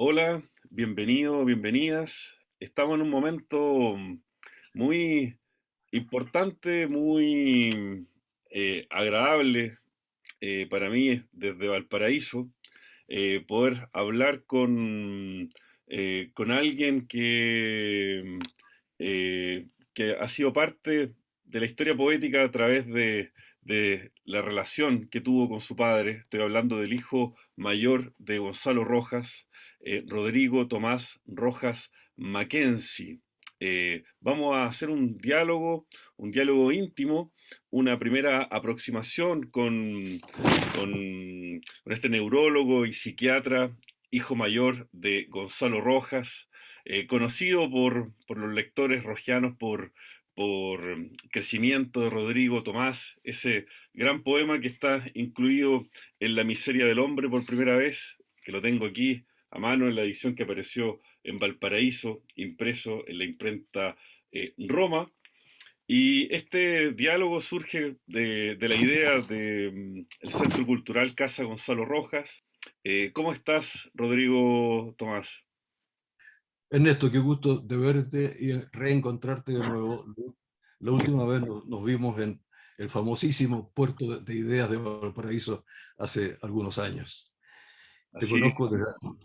Hola, bienvenido, bienvenidas. Estamos en un momento muy importante, muy agradable para mí desde Valparaíso, poder hablar con alguien que ha sido parte de la historia poética a través de la relación que tuvo con su padre. Estoy hablando del hijo mayor de Gonzalo Rojas, Rodrigo Tomás Rojas Mackenzie. Vamos a hacer un diálogo íntimo, una primera aproximación con este neurólogo y psiquiatra, hijo mayor de Gonzalo Rojas, conocido por los lectores rogianos por Crecimiento de Rodrigo Tomás, ese gran poema que está incluido en La miseria del hombre por primera vez, que lo tengo aquí a mano en la edición que apareció en Valparaíso, impreso en la imprenta Roma. Y este diálogo surge de la idea del Centro Cultural Casa Gonzalo Rojas. ¿Cómo estás, Rodrigo Tomás? Ernesto, qué gusto de verte y reencontrarte de nuevo. La última vez nos vimos en el famosísimo puerto de Ideas de Valparaíso hace algunos años. Te Así es. conozco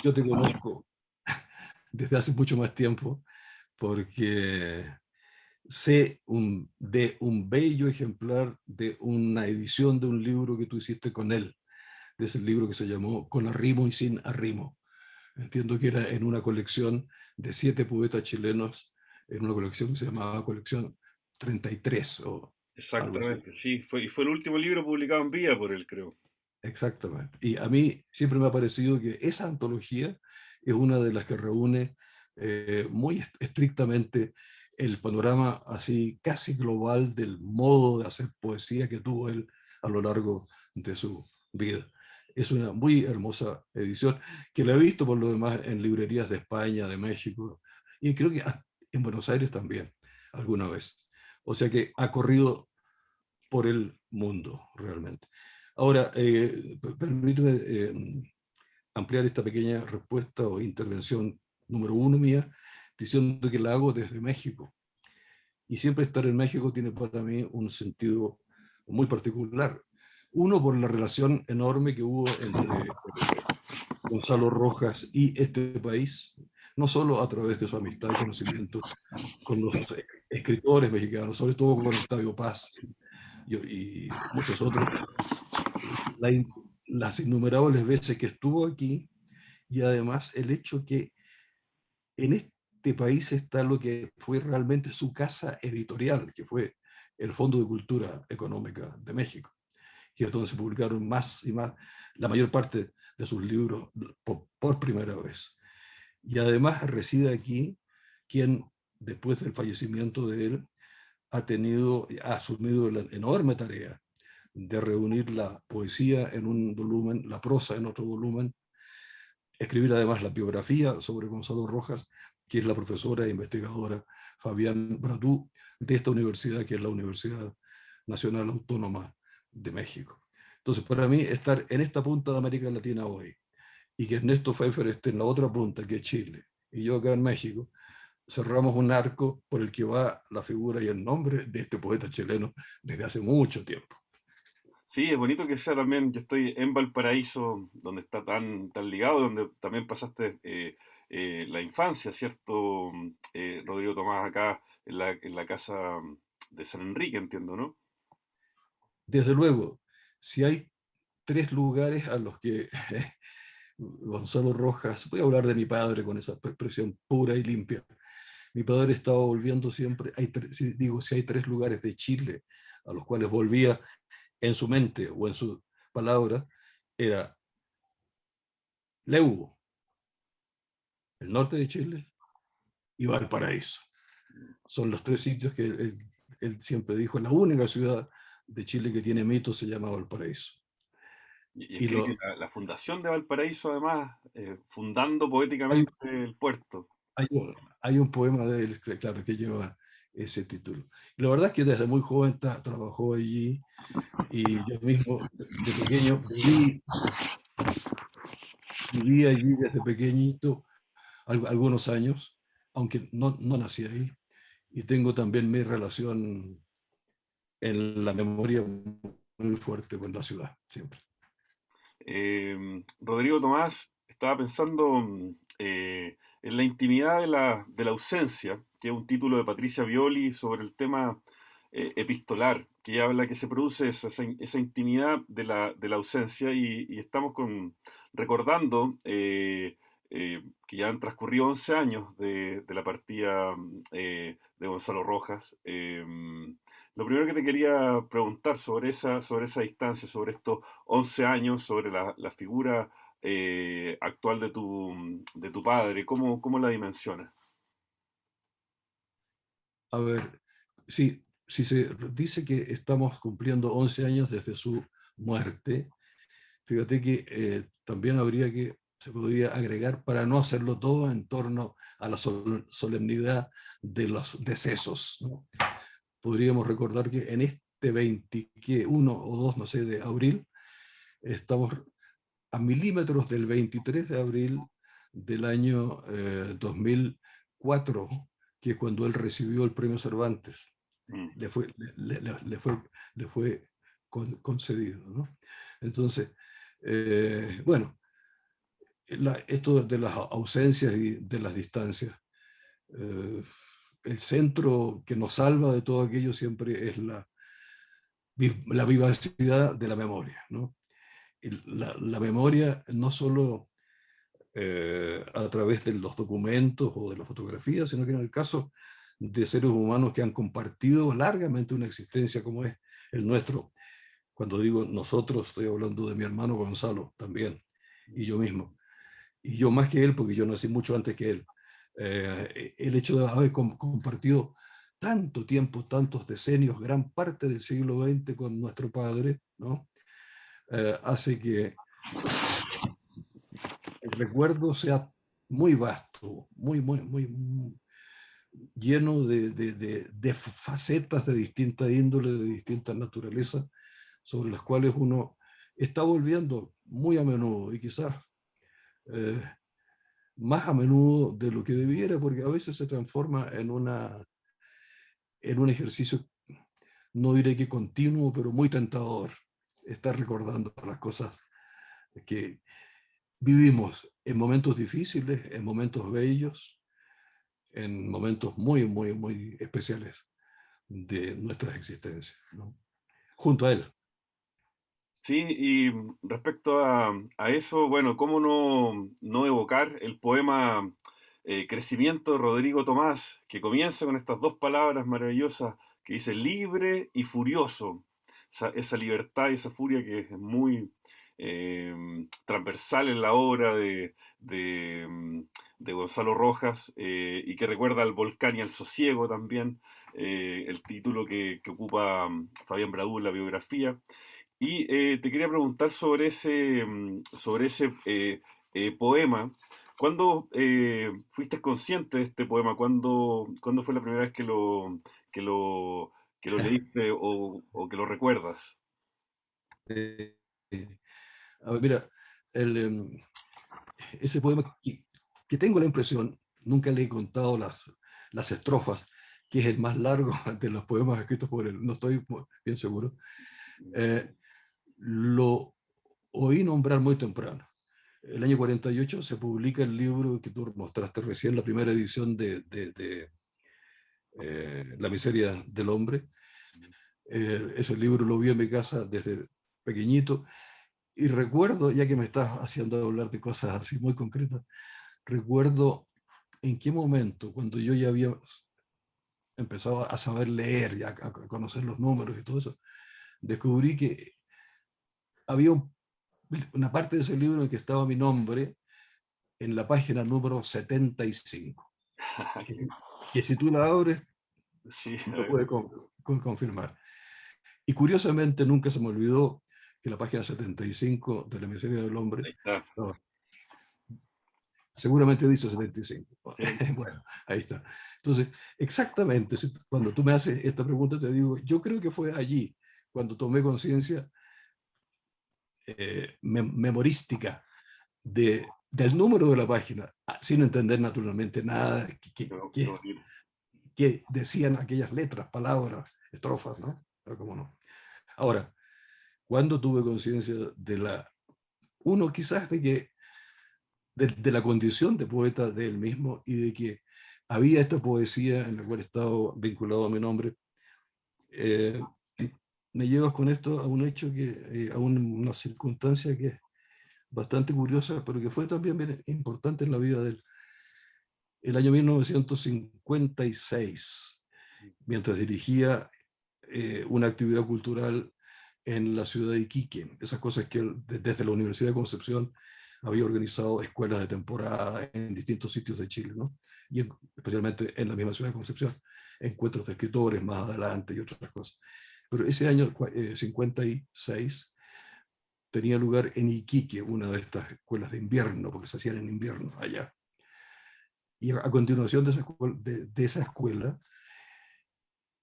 yo te conozco desde hace mucho más tiempo porque sé de un bello ejemplar de una edición de un libro que tú hiciste con él, de ese libro que se llamó Con arrimo y sin arrimo. Entiendo que era en una colección de 7 poetas chilenos, en una colección que se llamaba Colección 33 o algo así. Exactamente, sí. Y fue el último libro publicado en vida por él, creo. Exactamente. Y a mí siempre me ha parecido que esa antología es una de las que reúne muy estrictamente el panorama así casi global del modo de hacer poesía que tuvo él a lo largo de su vida. Es una muy hermosa edición que la he visto por lo demás en librerías de España, de México y creo que en Buenos Aires también alguna vez. O sea que ha corrido por el mundo realmente. Ahora, permíteme ampliar esta pequeña respuesta o intervención número uno mía, diciendo que la hago desde México. Y siempre estar en México tiene para mí un sentido muy particular. Uno, por la relación enorme que hubo entre Gonzalo Rojas y este país, no solo a través de su amistad y conocimiento con los escritores mexicanos, sobre todo con Octavio Paz y muchos otros, la las innumerables veces que estuvo aquí y además el hecho que en este país está lo que fue realmente su casa editorial, que fue el Fondo de Cultura Económica de México, que es donde se publicaron más y más la mayor parte de sus libros por primera vez. Y además reside aquí quien, después del fallecimiento de él, ha asumido la enorme tarea de reunir la poesía en un volumen, la prosa en otro volumen, escribir además la biografía sobre Gonzalo Rojas, que es la profesora e investigadora Fabián Bradú de esta universidad, que es la Universidad Nacional Autónoma de México. Entonces, para mí, estar en esta punta de América Latina hoy y que Ernesto Pfeiffer esté en la otra punta, que es Chile, y yo acá en México, cerramos un arco por el que va la figura y el nombre de este poeta chileno desde hace mucho tiempo. Sí, es bonito que sea también. Yo estoy en Valparaíso, donde está tan ligado, donde también pasaste la infancia, ¿cierto? Rodrigo Tomás, acá en la casa de San Enrique, entiendo, ¿no? Desde luego, si hay 3 lugares a los que Gonzalo Rojas, voy a hablar de mi padre con esa expresión pura y limpia. Mi padre estaba volviendo siempre, si hay 3 lugares de Chile a los cuales volvía en su mente o en su palabra, era Leuvo, el norte de Chile, y Valparaíso. Son los 3 sitios que él siempre dijo, la única ciudad de Chile que tiene mitos se llama Valparaíso. Y Y escribe la fundación de Valparaíso, además, fundando poéticamente hay, el puerto. hay un poema de él, claro, que lleva ese título. Y la verdad es que desde muy joven trabajó allí y yo mismo de pequeño viví viví allí desde pequeñito algunos años, aunque no nací ahí, y tengo también mi relación en la memoria muy fuerte con la ciudad, siempre. Rodrigo Tomás, estaba pensando en la intimidad de la ausencia, que es un título de Patricia Violi sobre el tema epistolar, que habla que se produce eso, esa intimidad de la ausencia y estamos recordando que ya han transcurrido 11 años de la partida de Gonzalo Rojas. Lo primero que te quería preguntar sobre esa distancia, sobre estos 11 años, sobre la figura actual de tu padre, ¿cómo la dimensionas? A ver, si se dice que estamos cumpliendo 11 años desde su muerte, fíjate que también se podría agregar para no hacerlo todo en torno a la solemnidad de los decesos, ¿no? Podríamos recordar que en este 21 o 2, no sé, de abril, estamos a milímetros del 23 de abril del año 2004, que es cuando él recibió el premio Cervantes. Mm. Le fue, le fue concedido, ¿no? Entonces, bueno, esto de las ausencias y de las distancias, eh, el centro que nos salva de todo aquello siempre es la vivacidad de la memoria, ¿no? La memoria no solo a través de los documentos o de las fotografías, sino que en el caso de seres humanos que han compartido largamente una existencia como es el nuestro. Cuando digo nosotros, estoy hablando de mi hermano Gonzalo también, y yo mismo. Y yo más que él, porque yo nací mucho antes que él. El hecho de haber compartido tanto tiempo, tantos decenios, gran parte del siglo XX con nuestro padre, ¿no? Hace que el recuerdo sea muy vasto, muy lleno de facetas de distinta índole, de distinta naturaleza, sobre las cuales uno está volviendo muy a menudo y quizás eh, más a menudo de lo que debiera, porque a veces se transforma en un ejercicio, no diré que continuo, pero muy tentador, estar recordando las cosas que vivimos en momentos difíciles, en momentos bellos, en momentos muy especiales de nuestras existencias, ¿no? Junto a él. Sí, y respecto a eso, bueno, ¿cómo no evocar el poema Crecimiento de Rodrigo Tomás, que comienza con estas dos palabras maravillosas que dice libre y furioso? Esa libertad y esa furia que es muy transversal en la obra de Gonzalo Rojas y que recuerda al volcán y al sosiego también, el título que ocupa Fabián Bradú en la biografía. Y te quería preguntar sobre ese poema. ¿Cuándo fuiste consciente de este poema? ¿Cuándo fue la primera vez que lo, que lo leíste o que lo recuerdas? Eh, a ver, mira, el, ese poema que tengo la impresión, nunca le he contado las estrofas, que es el más largo de los poemas escritos por él, no estoy bien seguro, eh, lo oí nombrar muy temprano. El año 48 se publica el libro que tú mostraste recién, la primera edición de La miseria del hombre. Ese libro lo vi en mi casa desde pequeñito y recuerdo, ya que me estás haciendo hablar de cosas así muy concretas, recuerdo en qué momento, cuando yo ya había empezado a saber leer, ya a conocer los números y todo eso, descubrí que había una parte de ese libro en que estaba mi nombre en la página número 75, que, que si tú la abres, Sí, me a lo ver, puede confirmar. Y curiosamente nunca se me olvidó que la página 75 de La miseria del hombre, ahí está. no, seguramente dice 75. Sí. Bueno, ahí está. Entonces, exactamente, cuando tú me haces esta pregunta, te digo, yo creo que fue allí, cuando tomé conciencia memorística del número de la página, sin entender naturalmente nada qué bonito. que decían aquellas letras, palabras, estrofas, ¿no? Pero cómo no. Ahora, cuando tuve conciencia de la, uno quizás de que, de la condición de poeta de él mismo y de que había esta poesía en la cual estaba vinculado a mi nombre, eh, me llevas con esto a un hecho que, a una circunstancia que es bastante curiosa, pero que fue también bien importante en la vida de él. El año 1956, mientras dirigía una actividad cultural en la ciudad de Iquique, esas cosas que él, desde la Universidad de Concepción había organizado escuelas de temporada en distintos sitios de Chile, ¿no? Y especialmente en la misma ciudad de Concepción, encuentros de escritores más adelante y otras cosas. Pero ese año 56 tenía lugar en Iquique, una de estas escuelas de invierno, porque se hacían en invierno allá. Y a continuación de esa escuela,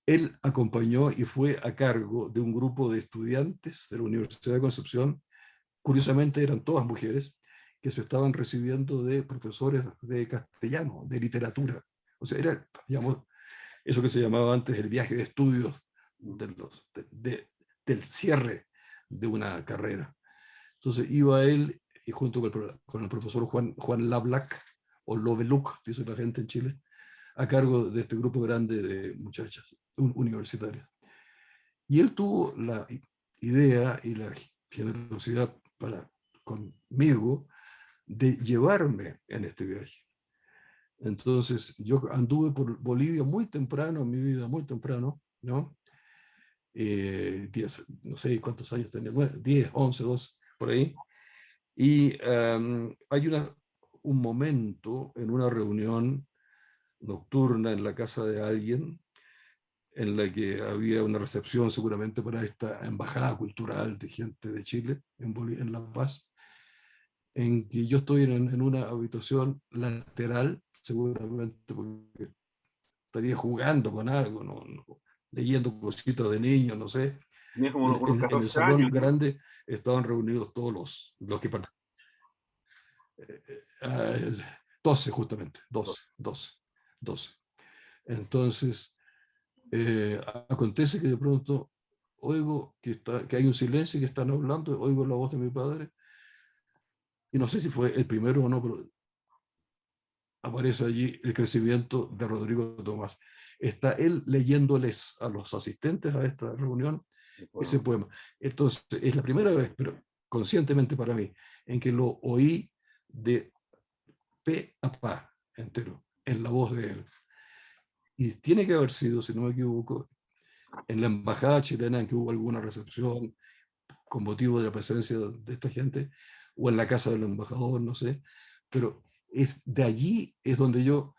él acompañó y fue a cargo de un grupo de estudiantes de la Universidad de Concepción, curiosamente eran todas mujeres, que se estaban recibiendo de profesores de castellano, de literatura. O sea, era, digamos, eso que se llamaba antes el viaje de estudios de del cierre de una carrera. Entonces iba él y junto con el profesor Juan Lablac, o Loveluc, dice la gente en Chile, a cargo de este grupo grande de muchachas universitarias. Y él tuvo la idea y la generosidad para conmigo de llevarme en este viaje. Entonces yo anduve por Bolivia muy temprano, en mi vida muy temprano, ¿no? 10, no sé cuántos años tenía, 10, 11, 12, por ahí. Y hay un momento en una reunión nocturna en la casa de alguien en la que había una recepción seguramente para esta embajada cultural de gente de Chile en La Paz, en que yo estoy en una habitación lateral, seguramente porque estaría jugando con algo, leyendo cositas de niños, no sé. Tenía como Y unos en el 14 salón años, ¿no? grande estaban reunidos todos los que participaban. 12 justamente, 12. Entonces, acontece que de pronto oigo que hay un silencio y que están hablando, oigo la voz de mi padre, y no sé si fue el primero o no, pero aparece allí el crecimiento de Rodrigo Tomás. Está él leyéndoles a los asistentes a esta reunión ese Bueno, poema. Entonces, es la primera vez, pero conscientemente para mí, en que lo oí de pe a pa entero, en la voz de él. Y tiene que haber sido, si no me equivoco, en la embajada chilena en que hubo alguna recepción con motivo de la presencia de esta gente, o en la casa del embajador, no sé, pero de allí es donde yo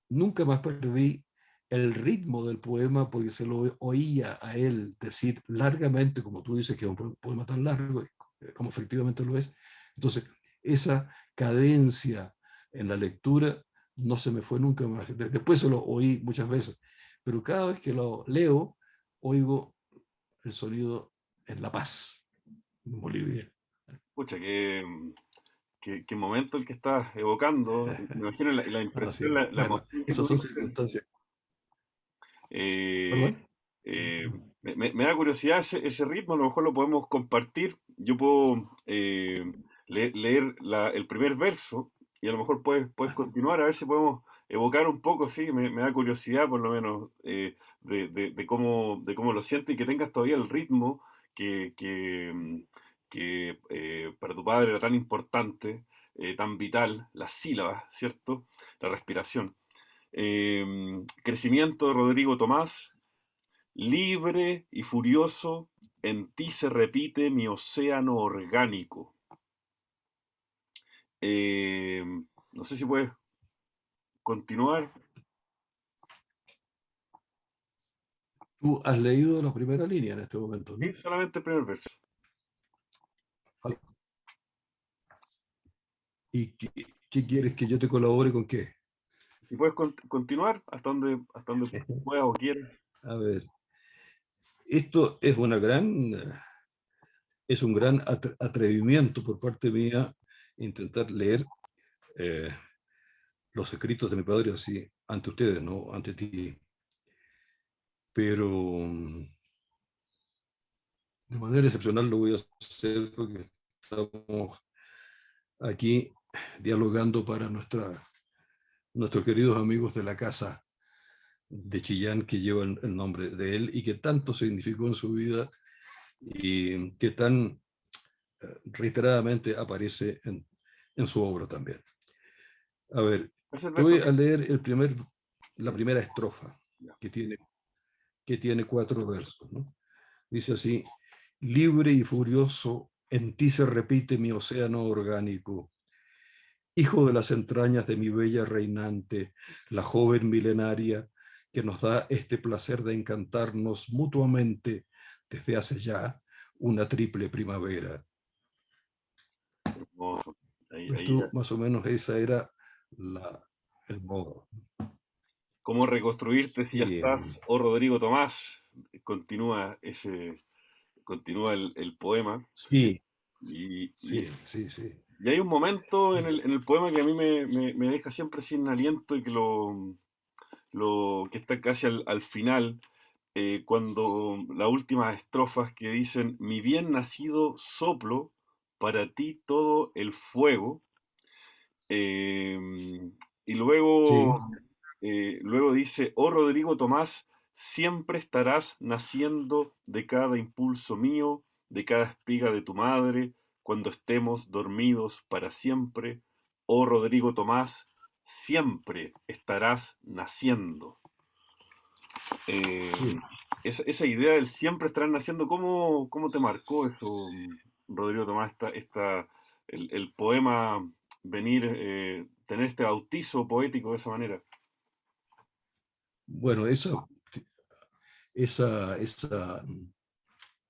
nunca más perdí el ritmo del poema porque se lo oía a él decir largamente, como tú dices que es un poema tan largo, como efectivamente lo es. Entonces, esa cadencia en la lectura no se me fue nunca más. Después se lo oí muchas veces, pero cada vez que lo leo, oigo el sonido en La Paz, en Bolivia. pucha, qué momento el que estás evocando. Me imagino la Así impresión, es. la Bueno, emoción que esas son tuviste. circunstancias. Eh, ¿Perdón? me da curiosidad ese ritmo, a lo mejor lo podemos compartir. Yo puedo leer el primer verso y a lo mejor puedes continuar a ver si podemos evocar un poco, sí, me da curiosidad por lo menos de cómo lo sientes y que tengas todavía el ritmo que para tu padre era tan importante, tan vital, las sílabas, ¿cierto? La respiración. Crecimiento de Rodrigo Tomás. Libre y furioso, en ti se repite mi océano orgánico. Eh, no sé si puedes continuar. Tú has leído la primera línea en este momento, Sí, ¿no? solamente el primer verso. ¿Y qué quieres que yo te colabore con qué? Si puedes continuar hasta donde puedas o quieras. A ver, esto es es un gran atrevimiento por parte mía intentar leer eh, los escritos de mi padre así ante ustedes, no ante ti. Pero de manera excepcional lo voy a hacer porque estamos aquí dialogando para nuestros queridos amigos de la casa de Chillán que llevan el nombre de él y que tanto significó en su vida y que tan reiteradamente aparece en su obra también. A ver, Es el te verso voy que... a leer la Sí, primera estrofa ya. que tiene 4 versos, ¿no? Dice así: libre y furioso, en ti se repite mi océano orgánico, hijo de las entrañas de mi bella reinante, la joven milenaria que nos da este placer de encantarnos mutuamente desde hace ya una triple primavera. Hermoso. Ahí, Pues ahí tú, ya. más o menos, esa era el modo. ¿Cómo reconstruirte si ya Y, estás? Oh Rodrigo Tomás. Continúa continúa el poema. sí, Y, y- sí, sí, sí. y hay un momento en el poema que a mí me deja siempre sin aliento y que que está casi al final, cuando las últimas estrofas que dicen, mi bien nacido soplo, para ti todo el fuego, y Sí, luego dice, oh Rodrigo Tomás, siempre estarás naciendo de cada impulso mío, de cada espiga de tu madre, cuando estemos dormidos para siempre. Oh Rodrigo Tomás, siempre estarás naciendo. Eh, sí. esa idea del siempre estarás naciendo, ¿cómo te marcó eso, Rodrigo Tomás, el poema venir, tener este bautizo poético de esa manera? Bueno, esa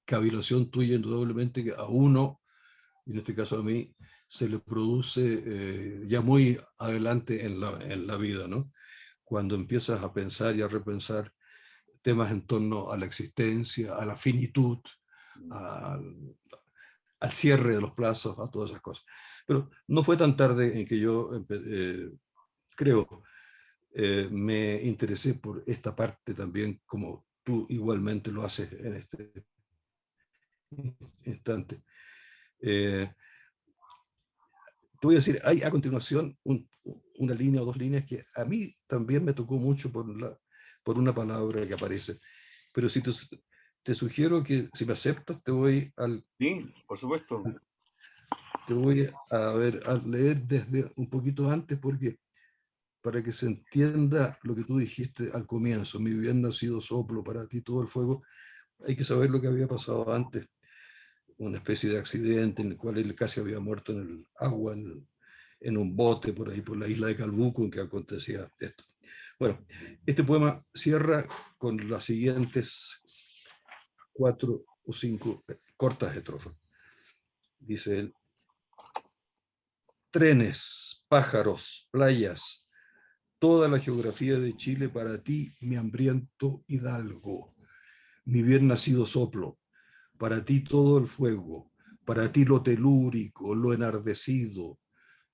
cavilación tuya indudablemente que a uno, y en este caso a mí, se le produce ya muy adelante en la vida, ¿no? Cuando empiezas a pensar y a repensar temas en torno a la existencia, a la finitud, al, al cierre de los plazos, a todas esas cosas. Pero no fue tan tarde en que yo, creo, me interesé por esta parte también, como tú igualmente lo haces en este instante. Eh, Te voy a decir, hay a continuación una línea o 2 líneas que a mí también me tocó mucho por una palabra que aparece. Pero si te sugiero que si me aceptas, Sí, por supuesto. te voy a leer desde un poquito antes, porque para que se entienda lo que tú dijiste al comienzo, mi bien nacido soplo, para ti todo el fuego, hay que saber lo que había pasado antes, una especie de accidente en el cual él casi había muerto en el agua, en un bote por ahí, por la isla de Calbuco, en que acontecía esto. Bueno, este poema cierra con las siguientes 4 o 5 cortas estrofas. Dice él: trenes, pájaros, playas, toda la geografía de Chile para ti, mi hambriento hidalgo, mi bien nacido soplo, para ti todo el fuego, para ti lo telúrico, lo enardecido,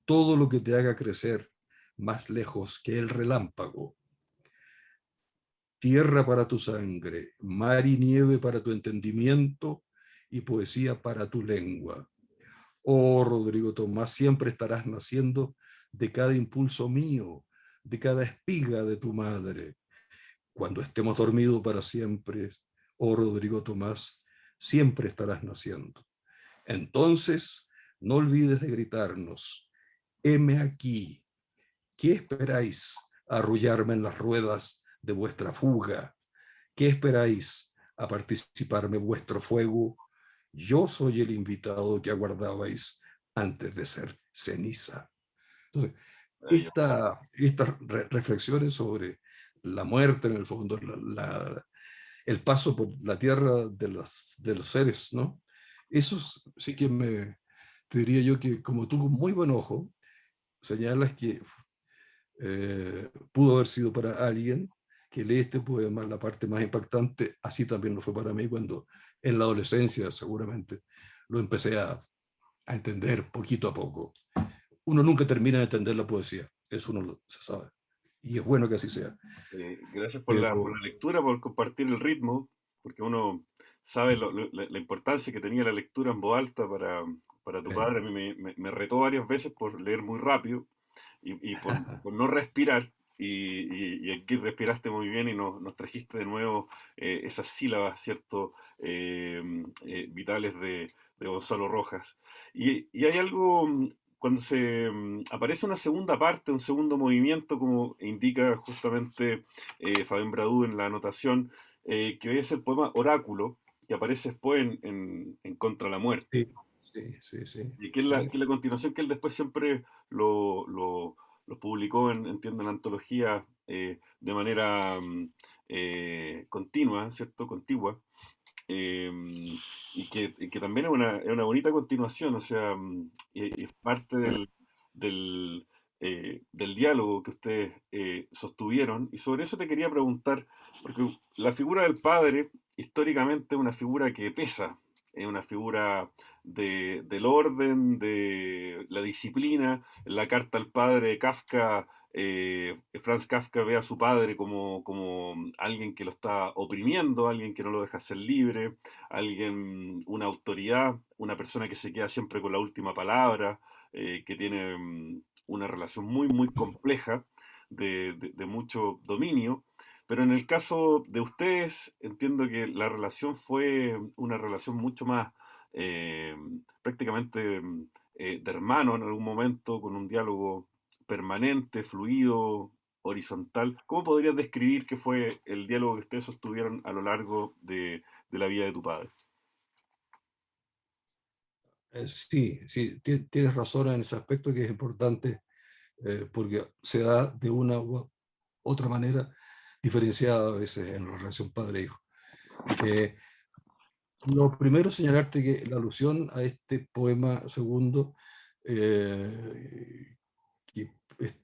todo lo que te haga crecer más lejos que el relámpago. Tierra para tu sangre, mar y nieve para tu entendimiento y poesía para tu lengua. Oh, Rodrigo Tomás, siempre estarás naciendo de cada impulso mío, de cada espiga de tu madre. Cuando estemos dormidos para siempre, oh Rodrigo Tomás, siempre estarás naciendo. Entonces, no olvides de gritarnos: heme aquí, ¿qué esperáis? ¿Arrullarme en las ruedas de vuestra fuga? ¿Qué esperáis? ¿A participarme vuestro fuego? Yo soy el invitado que aguardabais antes de ser ceniza. Entonces, Maravilloso. estas reflexiones sobre la muerte, en el fondo, el paso por la tierra de los seres, ¿no? Eso sí que te diría yo que, como tú con muy buen ojo señalas que pudo haber sido para alguien que lee este poema la parte más impactante, así también lo fue para mí cuando en la adolescencia seguramente lo empecé a entender poquito a poco. uno nunca termina de entender la poesía, eso se sabe, y es bueno que así sea. Gracias por Pero la lectura, por compartir el ritmo, porque uno sabe la importancia que tenía la lectura en voz alta para tu eh, padre. A mí me retó varias veces por leer muy rápido y por no respirar. Y aquí respiraste muy bien y nos trajiste de nuevo esas sílabas, ¿cierto? Vitales de Gonzalo Rojas. Y hay algo, cuando aparece una segunda parte, un segundo movimiento, como indica justamente Fabián Bradú en la anotación, que es el poema Oráculo, que aparece después en Contra la Muerte. sí, sí, sí, sí, Y sí. que es la continuación que él después siempre lo publicó, entiendo, en la antología de manera continua, ¿cierto? Contigua. eh, y que también es una bonita continuación, o sea, es parte del diálogo que ustedes sostuvieron. Y sobre eso te quería preguntar, porque la figura del padre históricamente es una figura que pesa, es una figura del orden, de la disciplina. En la carta al padre de Kafka, Franz Kafka ve a su padre como alguien que lo está oprimiendo, alguien que no lo deja ser libre, alguien, una autoridad, una persona que se queda siempre con la última palabra, que tiene una relación muy compleja de mucho dominio. Pero en el caso de ustedes, entiendo que la relación fue una relación mucho más eh, prácticamente de hermano en algún momento, con un diálogo permanente, fluido, horizontal. ¿Cómo podrías describir qué fue el diálogo que ustedes sostuvieron a lo largo de la vida de tu padre? Sí, sí, tienes razón en ese aspecto que es importante porque se da de una u otra manera diferenciada a veces en la relación padre-hijo. Eh, lo primero es señalarte que la alusión a este poema segundo, que es,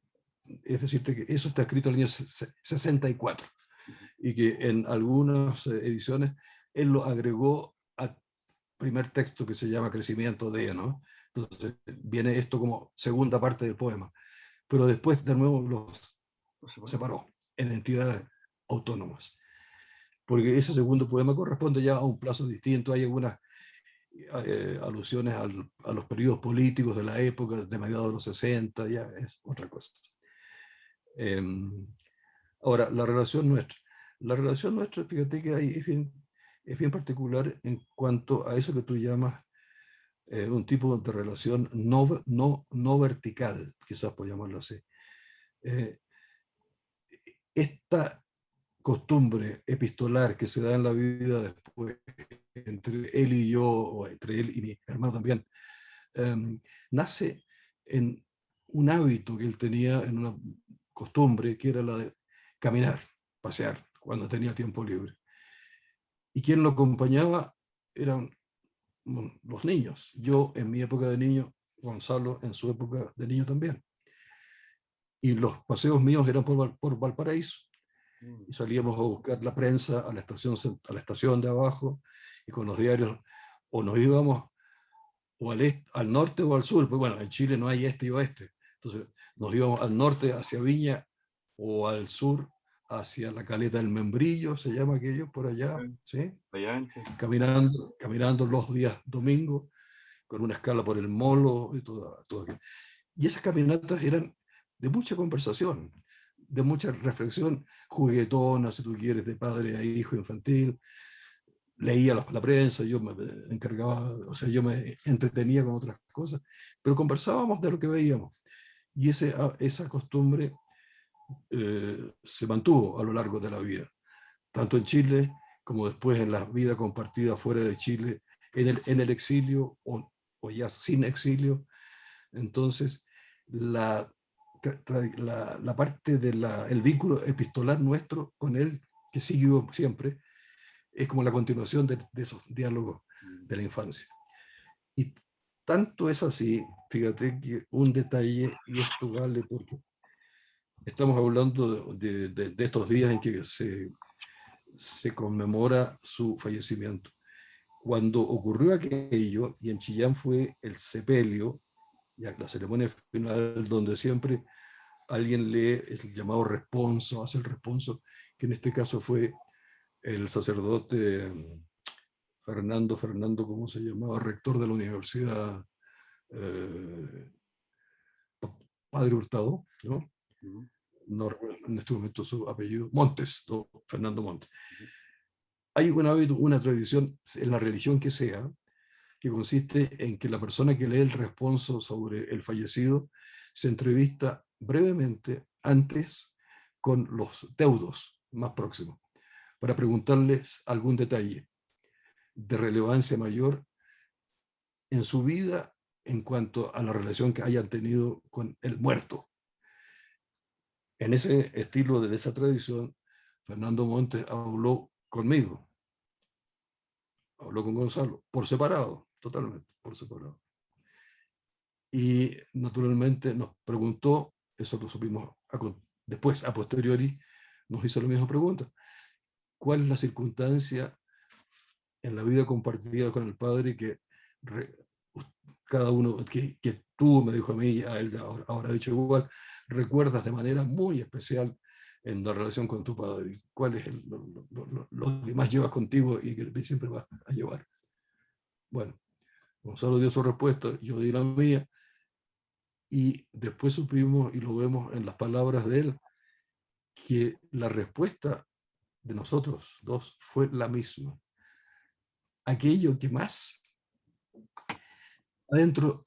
es decirte que eso está escrito en el año 64 y que en algunas ediciones él lo agregó al primer texto que se llama Crecimiento de, ¿no? Entonces viene esto como segunda parte del poema, pero después de nuevo los ¿No se paró? separó en entidades autónomas, porque ese segundo poema corresponde ya a un plazo distinto, hay algunas alusiones a los periodos políticos de la época, de mediados de los 60, ya es otra cosa. Eh, ahora, la relación nuestra, fíjate que ahí es bien particular en cuanto a eso que tú llamas un tipo de relación no vertical, quizás por llamarlo así. Eh, esta costumbre epistolar que se da en la vida después entre él y yo, o entre él y mi hermano también, nace en un hábito que él tenía, en una costumbre que era la de caminar, pasear, cuando tenía tiempo libre. Y quien lo acompañaba eran los niños. Yo en mi época de niño, Gonzalo en su época de niño también. Y los paseos míos eran por Valparaíso. Mm. Y salíamos a buscar la prensa a la estación de abajo y con los diarios o nos íbamos o al norte o al sur, pues bueno, en Chile no hay este y oeste, entonces nos íbamos al norte hacia Viña o al sur hacia la caleta del Membrillo, se llama aquello, por allá, ¿sí? Allá antes. Caminando los días domingos, con una escala por el Molo y todo aquello. Y esas caminatas eran de mucha conversación, de mucha reflexión, juguetona, si tú quieres, de padre a hijo infantil, leía la prensa, yo me encargaba, o sea, yo me entretenía con otras cosas, pero conversábamos de lo que veíamos. Y esa costumbre se mantuvo a lo largo de la vida, tanto en Chile como después en la vida compartida fuera de Chile, en el exilio o ya sin exilio. Entonces, la, la parte del vínculo epistolar nuestro con él, que siguió siempre, es como la continuación de esos diálogos Mm. de la infancia. Y tanto es así, fíjate que un detalle, y esto vale porque estamos hablando de estos días en que se conmemora su fallecimiento. Cuando ocurrió aquello, y en Chillán fue el sepelio, ya, la ceremonia final donde siempre alguien lee el llamado responso, hace el responso, que en este caso fue el sacerdote Fernando, ¿cómo se llamaba? Rector de la universidad, eh, Padre Hurtado, ¿no? Ujú, No recuerdo en este momento su apellido, Montes, ¿no? Fernando Montes. ujú, Hay un hábito, una tradición en la religión que sea, que consiste en que la persona que lee el responso sobre el fallecido se entrevista brevemente antes con los deudos más próximos para preguntarles algún detalle de relevancia mayor en su vida en cuanto a la relación que hayan tenido con el muerto. En ese estilo de esa tradición, Fernando Montes habló conmigo, habló con Gonzalo, por separado, totalmente, por separado. Y naturalmente nos preguntó, eso lo supimos después, a posteriori, nos hizo la misma pregunta. ¿Cuál es la circunstancia en la vida compartida con el padre que re, cada uno, que tú, me dijo a mí, a él ahora ha dicho igual, recuerdas de manera muy especial en la relación con tu padre? ¿Cuál es lo que más llevas contigo y que siempre vas a llevar? Bueno, Gonzalo dio su respuesta, yo di la mía, y después supimos, y lo vemos en las palabras de él, que la respuesta de nosotros dos fue la misma. Aquello que más adentro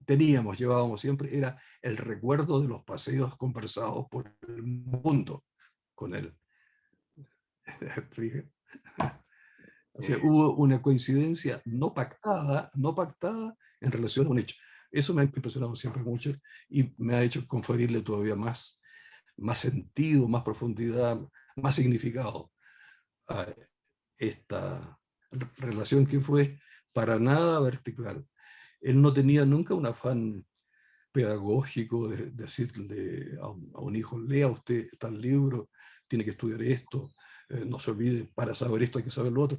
teníamos, llevábamos siempre, era el recuerdo de los paseos conversados por el mundo con él. O sea, eh, hubo una coincidencia no pactada en relación a un hecho. Eso me ha impresionado siempre mucho y me ha hecho conferirle todavía más sentido, más profundidad, más significado a esta relación que fue para nada vertical. Él no tenía nunca un afán pedagógico de decirle a un hijo, lea usted tal libro, tiene que estudiar esto, no se olvide, para saber esto hay que saber lo otro.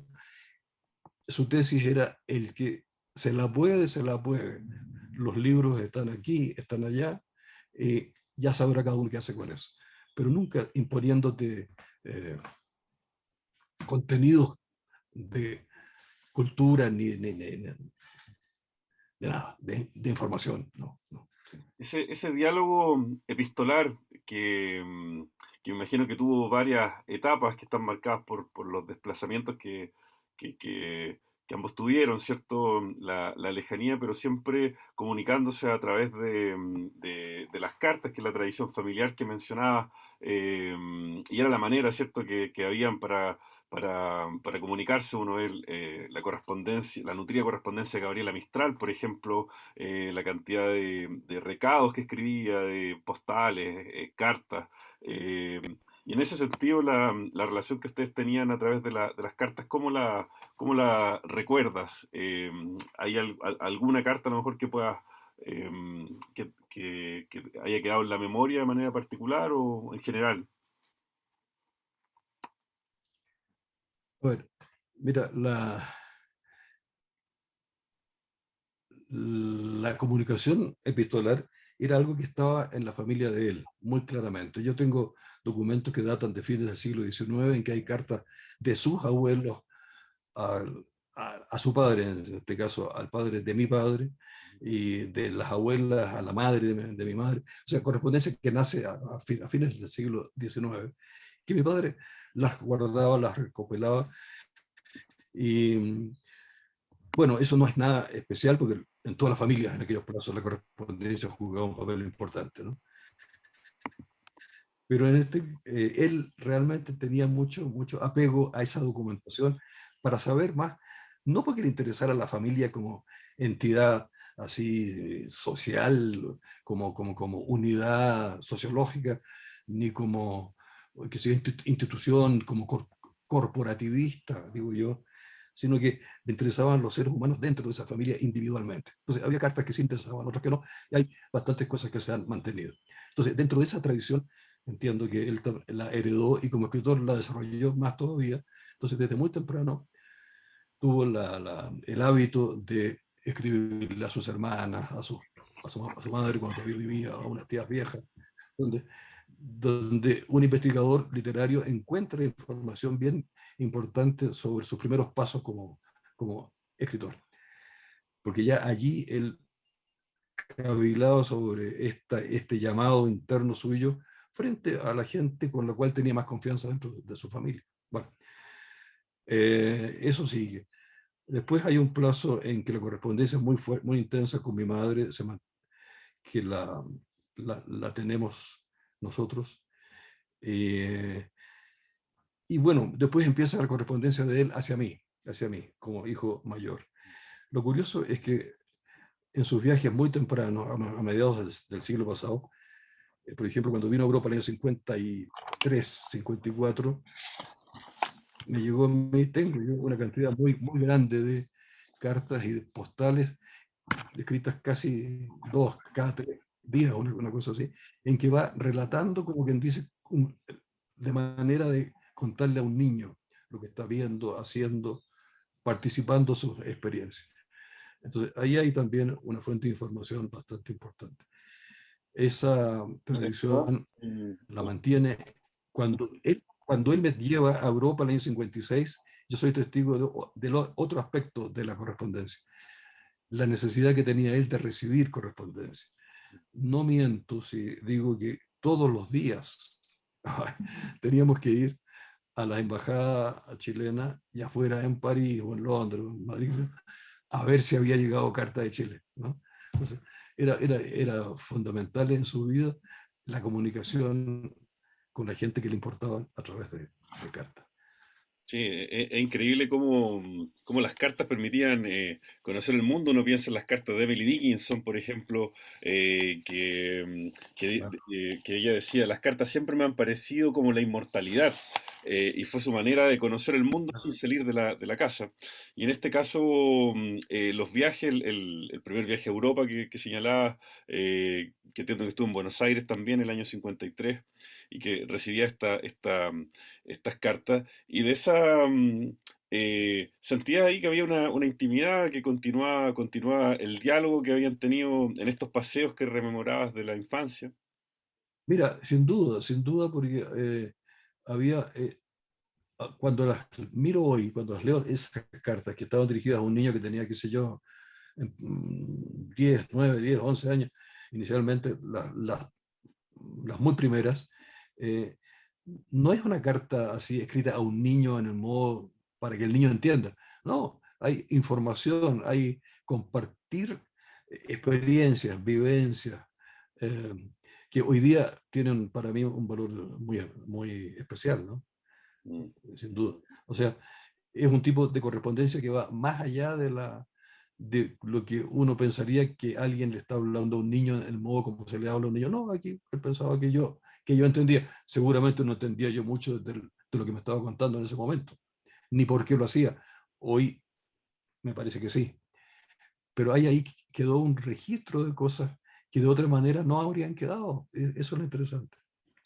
Su tesis era el que se la puede, se la puede. Los libros están aquí, están allá, ya sabrá cada uno qué hace con eso. Pero nunca imponiéndote contenidos de cultura de nada, de información. No, no. ese diálogo epistolar que me imagino que tuvo varias etapas que están marcadas por los desplazamientos que, que- que ambos tuvieron, ¿cierto? La lejanía, pero siempre comunicándose a través de las cartas, que es la tradición familiar que mencionaba, y era la manera, ¿cierto?, que habían para comunicarse. Uno ve la correspondencia, la nutrida correspondencia de Gabriela Mistral, por ejemplo, la cantidad de recados que escribía, de postales, cartas. eh, y en ese sentido, la relación que ustedes tenían a través de las cartas, cómo la recuerdas? ¿Hay alguna carta a lo mejor que puedas, eh, que haya quedado en la memoria de manera particular o en general? Bueno, mira, la comunicación epistolar era algo que estaba en la familia de él, muy claramente. Yo tengo documentos que datan de fines del siglo XIX en que hay cartas de sus abuelos a su padre, en este caso al padre de mi padre, y de las abuelas a la madre de mi madre. O sea, correspondencia que nace a fines del siglo XIX, que mi padre las guardaba, las recopilaba. Y bueno, eso no es nada especial porque en todas las familias en aquellos plazos la correspondencia jugaba un papel importante, ¿no? Pero él realmente tenía mucho apego a esa documentación para saber más, no porque le interesara a la familia como entidad así social, como unidad sociológica, ni como que sea institución, como corporativista, digo yo, sino que le interesaban los seres humanos dentro de esa familia individualmente. Entonces había cartas que sí interesaban, otras que no, y hay bastantes cosas que se han mantenido. Entonces, dentro de esa tradición, entiendo que él la heredó y como escritor la desarrolló más todavía. Entonces, desde muy temprano tuvo el hábito de escribirle a sus hermanas, a su madre cuando todavía vivía, a unas tías viejas, donde, donde un investigador literario encuentra información bien importante sobre sus primeros pasos como escritor. Porque ya allí él cavilaba sobre este llamado interno suyo frente a la gente con la cual tenía más confianza dentro de su familia. Bueno, eso sigue. Después hay un plazo en que la correspondencia es muy intensa con mi madre, que la tenemos nosotros. Eh, y bueno, después empieza la correspondencia de él hacia mí, como hijo mayor. Lo curioso es que en sus viajes muy tempranos, a mediados del siglo pasado, por ejemplo, cuando vino a Europa en el año 53, 54, me llegó a mí, tengo yo una cantidad muy grande de cartas y de postales escritas casi dos cada 3 días, una cosa así, en que va relatando, como quien dice, de manera de contarle a un niño lo que está viendo, haciendo, participando de sus experiencias. Entonces, ahí hay también una fuente de información bastante importante. Esa En esto, tradición la mantiene cuando él me lleva a Europa en el año 56, yo soy testigo otro aspecto de la correspondencia, la necesidad que tenía él de recibir correspondencia. No miento si digo que todos los días teníamos que ir a la embajada chilena, ya fuera en París o en Londres o en Madrid, a ver si había llegado carta de Chile, ¿no? Entonces, era fundamental en su vida la comunicación con la gente que le importaba a través de cartas. sí, es increíble cómo las cartas permitían conocer el mundo. Uno piensa en las cartas de Emily Dickinson, por ejemplo, Claro. que ella decía, las cartas siempre me han parecido como la inmortalidad, y fue su manera de conocer el mundo sin salir de la casa. Y en este caso, los viajes, el primer viaje a Europa que señalaba, que entiendo que estuvo en Buenos Aires también el año 53 y que recibía estas cartas. Y de esa sentía ahí que había una intimidad que continuaba el diálogo que habían tenido en estos paseos que rememorabas de la infancia. Mira, sin duda, porque había, cuando las miro hoy, cuando las leo, esas cartas que estaban dirigidas a un niño que tenía, qué sé yo, 10, 9, 10, 11 años, inicialmente las muy primeras, eh, no es una carta así escrita a un niño en el modo para que el niño entienda. No, hay información, hay compartir experiencias, vivencias, eh, que hoy día tienen para mí un valor muy especial, ¿no? Mm. Sin duda. O sea, es un tipo de correspondencia que va más allá de lo que uno pensaría que alguien le está hablando a un niño en el modo como se le habla a un niño. No, aquí él pensaba que yo entendía. Seguramente no entendía yo mucho de lo que me estaba contando en ese momento, ni por qué lo hacía. Hoy me parece que sí. Pero ahí quedó un registro de cosas que de otra manera no habrían quedado. Eso es lo interesante.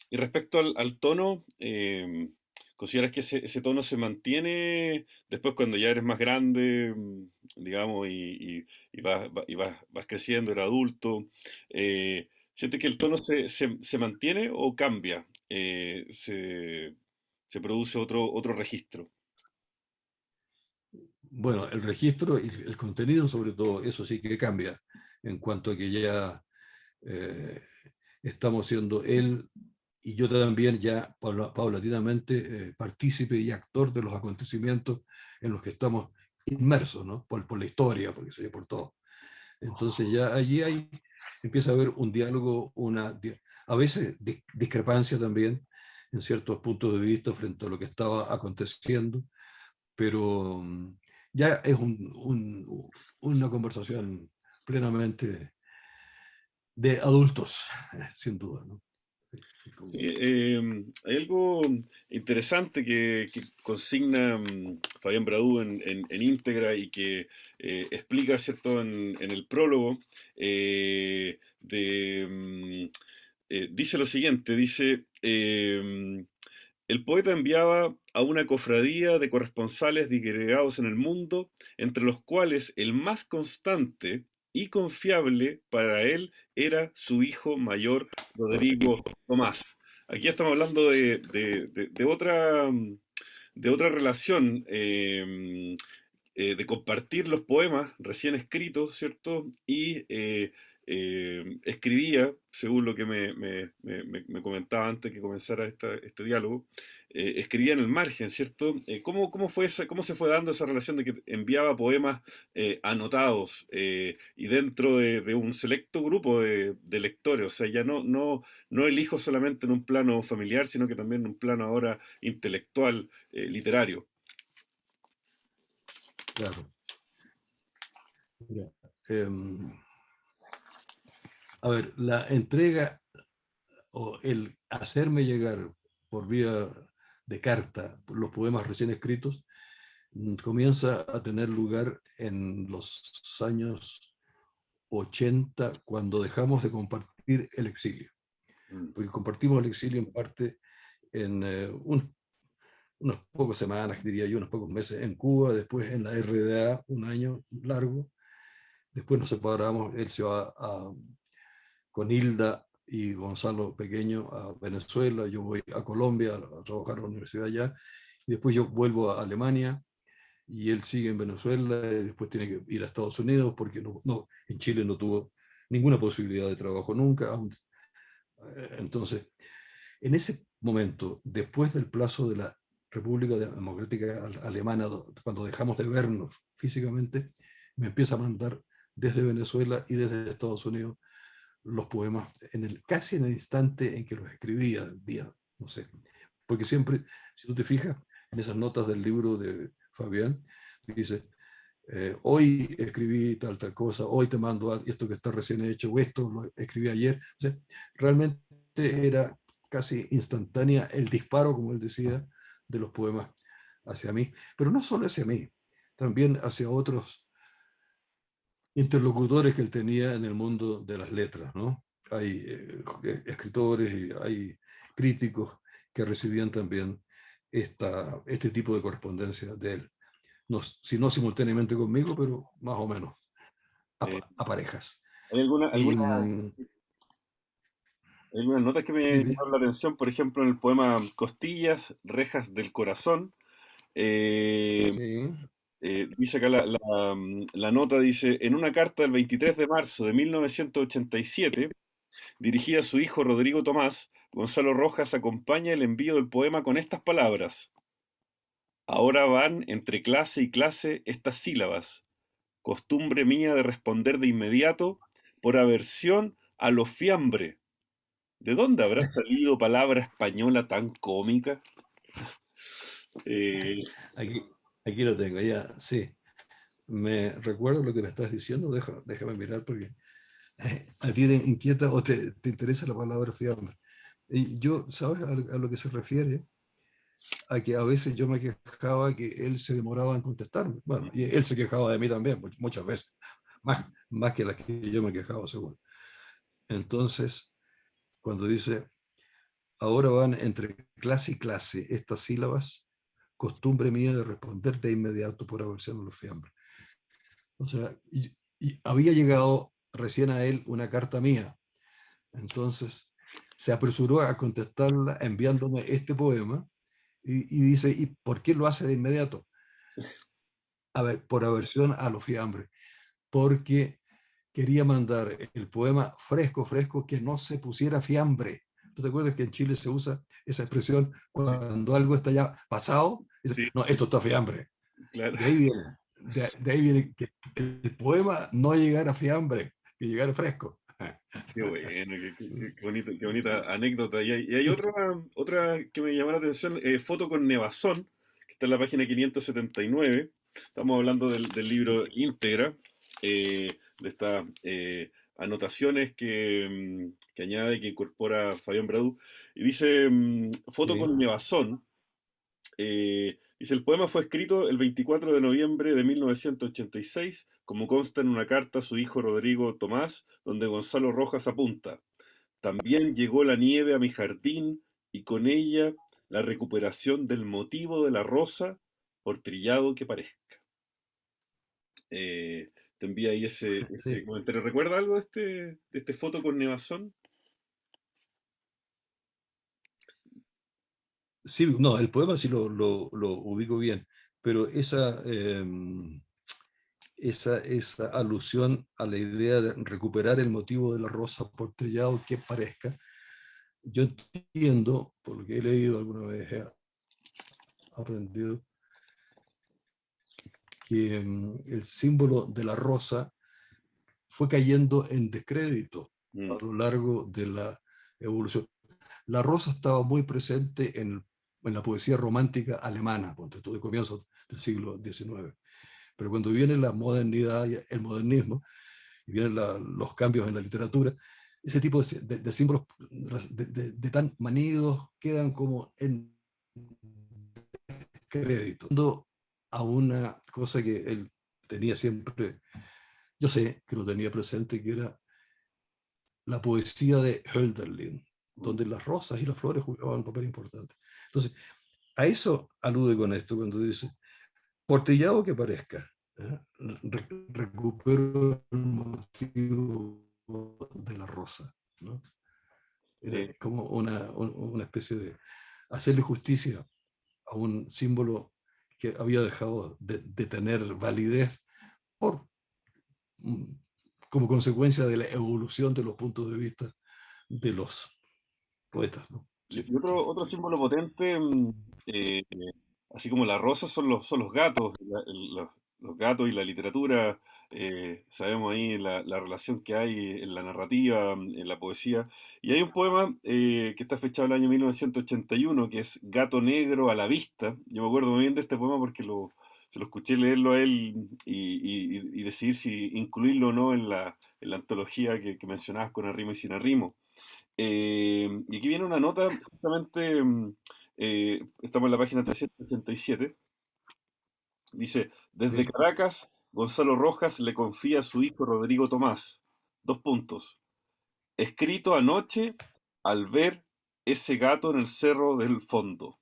Y respecto al tono, ¿consideras que ese tono se mantiene después cuando ya eres más grande, digamos, vas creciendo, eres adulto? ¿Sientes que el tono se mantiene o cambia? Se produce otro registro. Bueno, el registro y el contenido, sobre todo, eso sí que cambia en cuanto a que ya eh, estamos siendo él y yo también ya paulatinamente partícipe y actor de los acontecimientos en los que estamos inmersos, ¿no? Por la historia, porque se por todo. Entonces ya empieza a haber un diálogo, a veces discrepancia también en ciertos puntos de vista frente a lo que estaba aconteciendo, pero ya es una conversación plenamente de adultos, sin duda, ¿no? Sí, Sí, hay algo interesante que consigna Fabián Bradú en Íntegra y que explica, ¿cierto?, en el prólogo, dice lo siguiente, dice, el poeta enviaba a una cofradía de corresponsales disgregados en el mundo, entre los cuales el más constante y confiable para él era su hijo mayor, Rodrigo Tomás. Aquí estamos hablando de otra relación, de compartir los poemas recién escritos, ¿cierto? Y escribía, según lo que me comentaba antes que comenzara este diálogo, escribía en el margen, ¿cierto? ¿Cómo fue cómo se fue dando esa relación de que enviaba poemas anotados y dentro de un selecto grupo de lectores? O sea, ya no elijo solamente en un plano familiar, sino que también en un plano ahora intelectual, literario. Claro. Mira, em, a ver, la entrega o el hacerme llegar por vía de carta los poemas recién escritos comienza a tener lugar en los años 80 cuando dejamos de compartir el exilio. Mm. Porque compartimos el exilio en parte en unas pocas semanas, diría yo, unos pocos meses en Cuba, después en la RDA, un año largo, después nos separamos, él se va con Hilda y Gonzalo Pequeño a Venezuela, yo voy a Colombia a trabajar en la universidad allá, y después yo vuelvo a Alemania, y él sigue en Venezuela, y después tiene que ir a Estados Unidos, porque en Chile no tuvo ninguna posibilidad de trabajo nunca. Entonces, en ese momento, después del plazo de la República Democrática Alemana, cuando dejamos de vernos físicamente, me empieza a mandar desde Venezuela y desde Estados Unidos los poemas casi en el instante en que los escribía, día, no sé. Porque siempre, si tú te fijas en esas notas del libro de Fabián, dice, hoy escribí tal cosa, hoy te mando esto que está recién hecho, o esto lo escribí ayer. O sea, realmente era casi instantánea el disparo, como él decía, de los poemas hacia mí, pero no solo hacia mí, también hacia otros interlocutores que él tenía en el mundo de las letras, ¿no? Hay escritores y hay críticos que recibían también este tipo de correspondencia de él. No, si no simultáneamente conmigo, pero más o menos Eh, a parejas. ¿Hay Y algunas notas que me dime, llamaron la atención? Por ejemplo, en el poema Costillas, Rejas del Corazón, eh, sí, dice acá la nota, dice, en una carta del 23 de marzo de 1987, dirigida a su hijo Rodrigo Tomás, Gonzalo Rojas acompaña el envío del poema con estas palabras. Ahora van entre clase y clase estas sílabas, costumbre mía de responder de inmediato por aversión a lo fiambre. ¿De dónde habrá salido palabra española tan cómica? Eh, aquí, aquí lo tengo, ya, sí. Me recuerdo lo que me estás diciendo, déjame mirar porque a ti te inquieta o te interesa la palabra fiambre. Y yo, ¿sabes a lo que se refiere? A que a veces yo me quejaba que él se demoraba en contestarme. Bueno, y él se quejaba de mí también, muchas veces, más que las que yo me quejaba, seguro. Entonces, cuando dice, ahora van entre clase y clase estas sílabas, costumbre mía de responder de inmediato por aversión a los fiambres. O sea, y había llegado recién a él una carta mía. Entonces, se apresuró a contestarla enviándome este poema y dice, ¿y por qué lo hace de inmediato? A ver, por aversión a los fiambres, porque quería mandar el poema fresco, fresco, que no se pusiera fiambre. ¿Tú te acuerdas que en Chile se usa esa expresión sí, cuando algo está ya pasado? Dice, sí, no, esto está fiambre. claro. De ahí viene, de ahí viene que el poema no llegara a fiambre, que llegara fresco. Qué bueno, qué bonita anécdota. Y hay otra que me llamó la atención, foto con Nevazón, que está en la página 579. Estamos hablando del libro íntegra, de estas anotaciones que añade, que incorpora Fabián Bradú. Y dice, foto Sí, con Nevazón. Dice, el poema fue escrito el 24 de noviembre de 1986, como consta en una carta a su hijo Rodrigo Tomás, donde Gonzalo Rojas apunta, también llegó la nieve a mi jardín y con ella la recuperación del motivo de la rosa, por trillado que parezca. Eh, te envía ahí ese Sí, comentario. ¿Recuerda algo de este foto con Nevazón? sí, no, el poema sí lo ubico bien, pero esa alusión a la idea de recuperar el motivo de la rosa por trillado que parezca, yo entiendo, por lo que he leído alguna vez, he aprendido, que el símbolo de la rosa fue cayendo en descrédito a Mm, lo largo de la evolución. La rosa estaba muy presente en la poesía romántica alemana, ponte tú, de comienzos del siglo XIX. Pero cuando viene la modernidad, el modernismo, y vienen los cambios en la literatura, ese tipo de símbolos de tan manidos quedan como en crédito. A una cosa que él tenía siempre, yo sé que lo tenía presente, que era la poesía de Hölderlin, mm. donde las rosas y las flores jugaban un papel importante. Entonces, a eso alude con esto, cuando dice, portillado que parezca, ¿eh? Recupero el motivo de la rosa, ¿no? Era Eh, como una especie de hacerle justicia a un símbolo que había dejado de tener validez por, mm, como consecuencia de la evolución de los puntos de vista de los poetas, ¿no? Sí, y sí, otro sí. símbolo potente, eh, así como la rosa, son los gatos, los gatos y la literatura. Sabemos ahí la relación que hay en la narrativa, en la poesía. Y hay un poema que está fechado el año 1981, que es Gato Negro a la vista. Yo me acuerdo muy bien de este poema porque se lo escuché leerlo a él y decidir si incluirlo o no en la antología que mencionabas con arrimo y sin arrimo. Y aquí viene una nota, justamente, estamos en la página 387, dice, desde Sí. Caracas, Gonzalo Rojas le confía a su hijo Rodrigo Tomás, dos puntos, escrito anoche al ver ese gato en el cerro del fondo,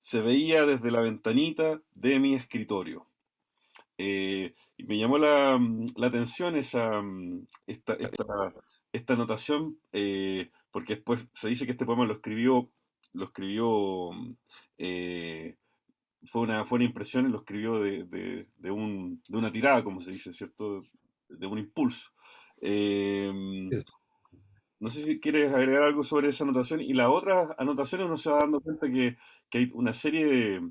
se veía desde la ventanita de mi escritorio. Y me llamó la atención esta anotación, porque después se dice que este poema lo escribió, eh, fue una impresión y lo escribió de una tirada, como se dice, ¿cierto? De un impulso. Eh, Eso. no sé si quieres agregar algo sobre esa anotación. Y la otra anotación uno se va dando cuenta que hay una serie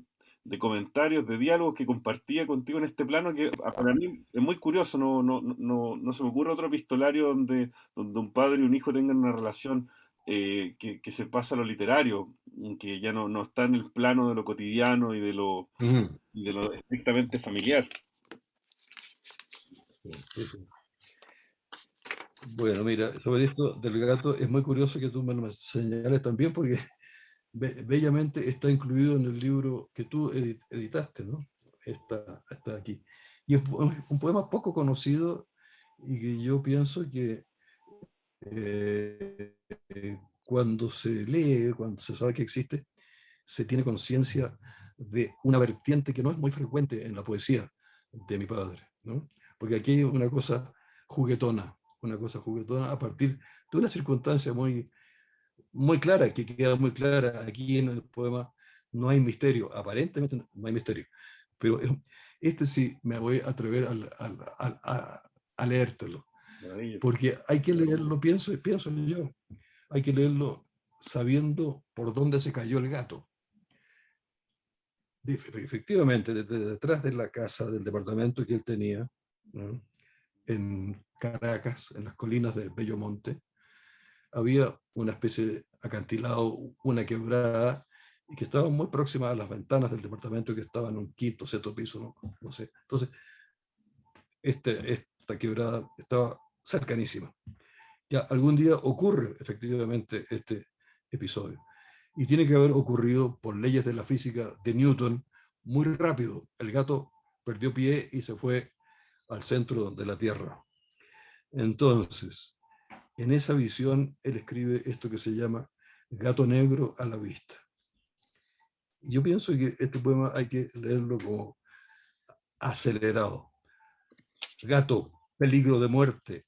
de comentarios, de diálogos que compartía contigo en este plano que para mí es muy curioso. No se me ocurre otro epistolario donde un padre y un hijo tengan una relación que se pasa a lo literario, que ya no está en el plano de lo cotidiano Ujú. y de lo estrictamente familiar. Sí, sí. Bueno, mira, sobre esto del gato, es muy curioso que tú me lo señales también, porque bellamente está incluido en el libro que tú editaste, ¿no? Está aquí. Y es un poema poco conocido y que yo pienso que eh, cuando se lee, cuando se sabe que existe, se tiene conciencia de una vertiente que no es muy frecuente en la poesía de mi padre, ¿no? Porque aquí hay una cosa juguetona a partir de una circunstancia muy clara, que queda muy clara aquí en el poema. No hay misterio, aparentemente no hay misterio, pero este sí me voy a atrever a leértelo, Maravilla. porque hay que leerlo, pienso yo, hay que leerlo sabiendo por dónde se cayó el gato. Efectivamente, detrás de la casa, del departamento que él tenía, ¿no? En Caracas, en las colinas de Bellomonte, había una especie de acantilado, una quebrada, y que estaba muy próxima a las ventanas del departamento que estaba en un quinto, sexto piso, no sé. Entonces, esta quebrada estaba cercanísima. Ya algún día ocurre efectivamente este episodio. Y tiene que haber ocurrido por leyes de la física de Newton muy rápido. El gato perdió pie y se fue al centro de la Tierra. Entonces, en esa visión, él escribe esto que se llama Gato Negro a la vista. Y yo pienso que este poema hay que leerlo como acelerado. Gato, peligro de muerte,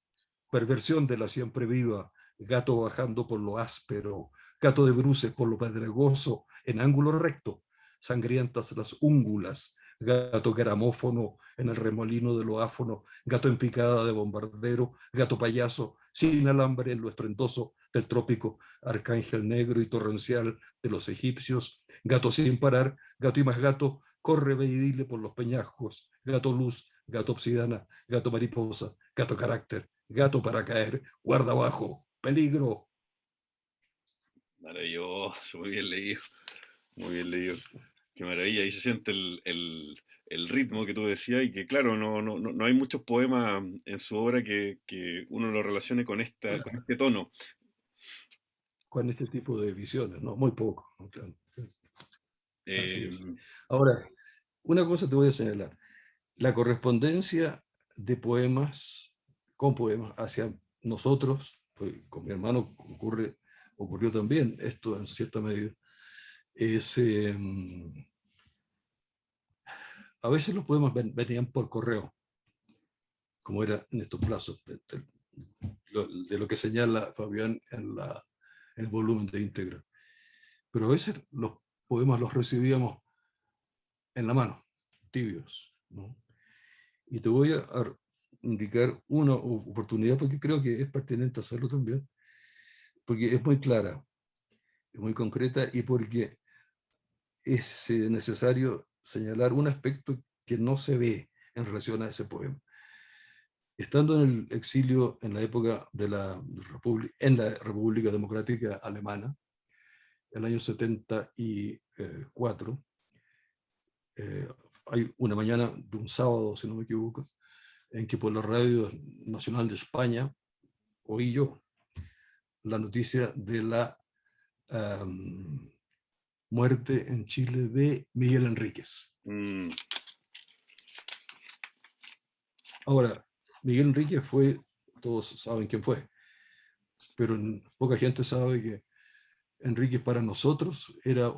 perversión de la siempre viva, gato bajando por lo áspero, gato de bruces por lo pedregoso, en ángulo recto, sangrientas las úngulas, gato gramófono en el remolino de lo áfono, gato en picada de bombardero, gato payaso, sin alambre en lo estruendoso del trópico, arcángel negro y torrencial de los egipcios, gato sin parar, gato y más gato, corre veidile por los peñascos, gato luz, gato obsidiana, gato mariposa, gato carácter, gato para caer, guarda abajo, peligro. Maravilloso, muy bien leído, muy bien leído. Qué maravilla, ahí se siente el ritmo que tú decías y que claro, no hay muchos poemas en su obra que uno lo relacione con este tono. Con este tipo de visiones, ¿no? Muy poco, ¿no? Claro. Así Eh, es. Ahora, una cosa te voy a señalar. La correspondencia de poemas con poemas hacia nosotros, pues, con mi hermano ocurrió también esto en cierta medida, es, a veces los poemas venían por correo, como era en estos plazos, de lo que señala Fabián en el volumen de íntegra. Pero a veces los poemas los recibíamos en la mano, tibios, ¿no? Y te voy a indicar una oportunidad porque creo que es pertinente hacerlo también, porque es muy clara, es muy concreta y porque es necesario señalar un aspecto que no se ve en relación a ese poema. Estando en el exilio en la época de en la República Democrática Alemana, el año 74, hay una mañana de un sábado, si no me equivoco, en que por la Radio Nacional de España oí yo la noticia de la um, muerte en Chile de Miguel Enríquez. mm, Ahora, Miguel Enríquez fue, todos saben quién fue, pero poca gente sabe que Enríquez para nosotros era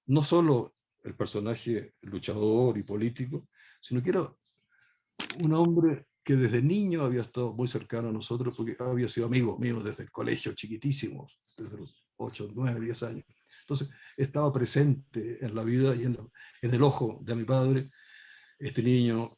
no solo el personaje luchador y político, sino que era un hombre que desde niño había estado muy cercano a nosotros porque había sido amigo mío desde el colegio, chiquitísimos, desde los 8, 9, 10 años. Entonces, estaba presente en la vida y en el ojo de mi padre. Este niño,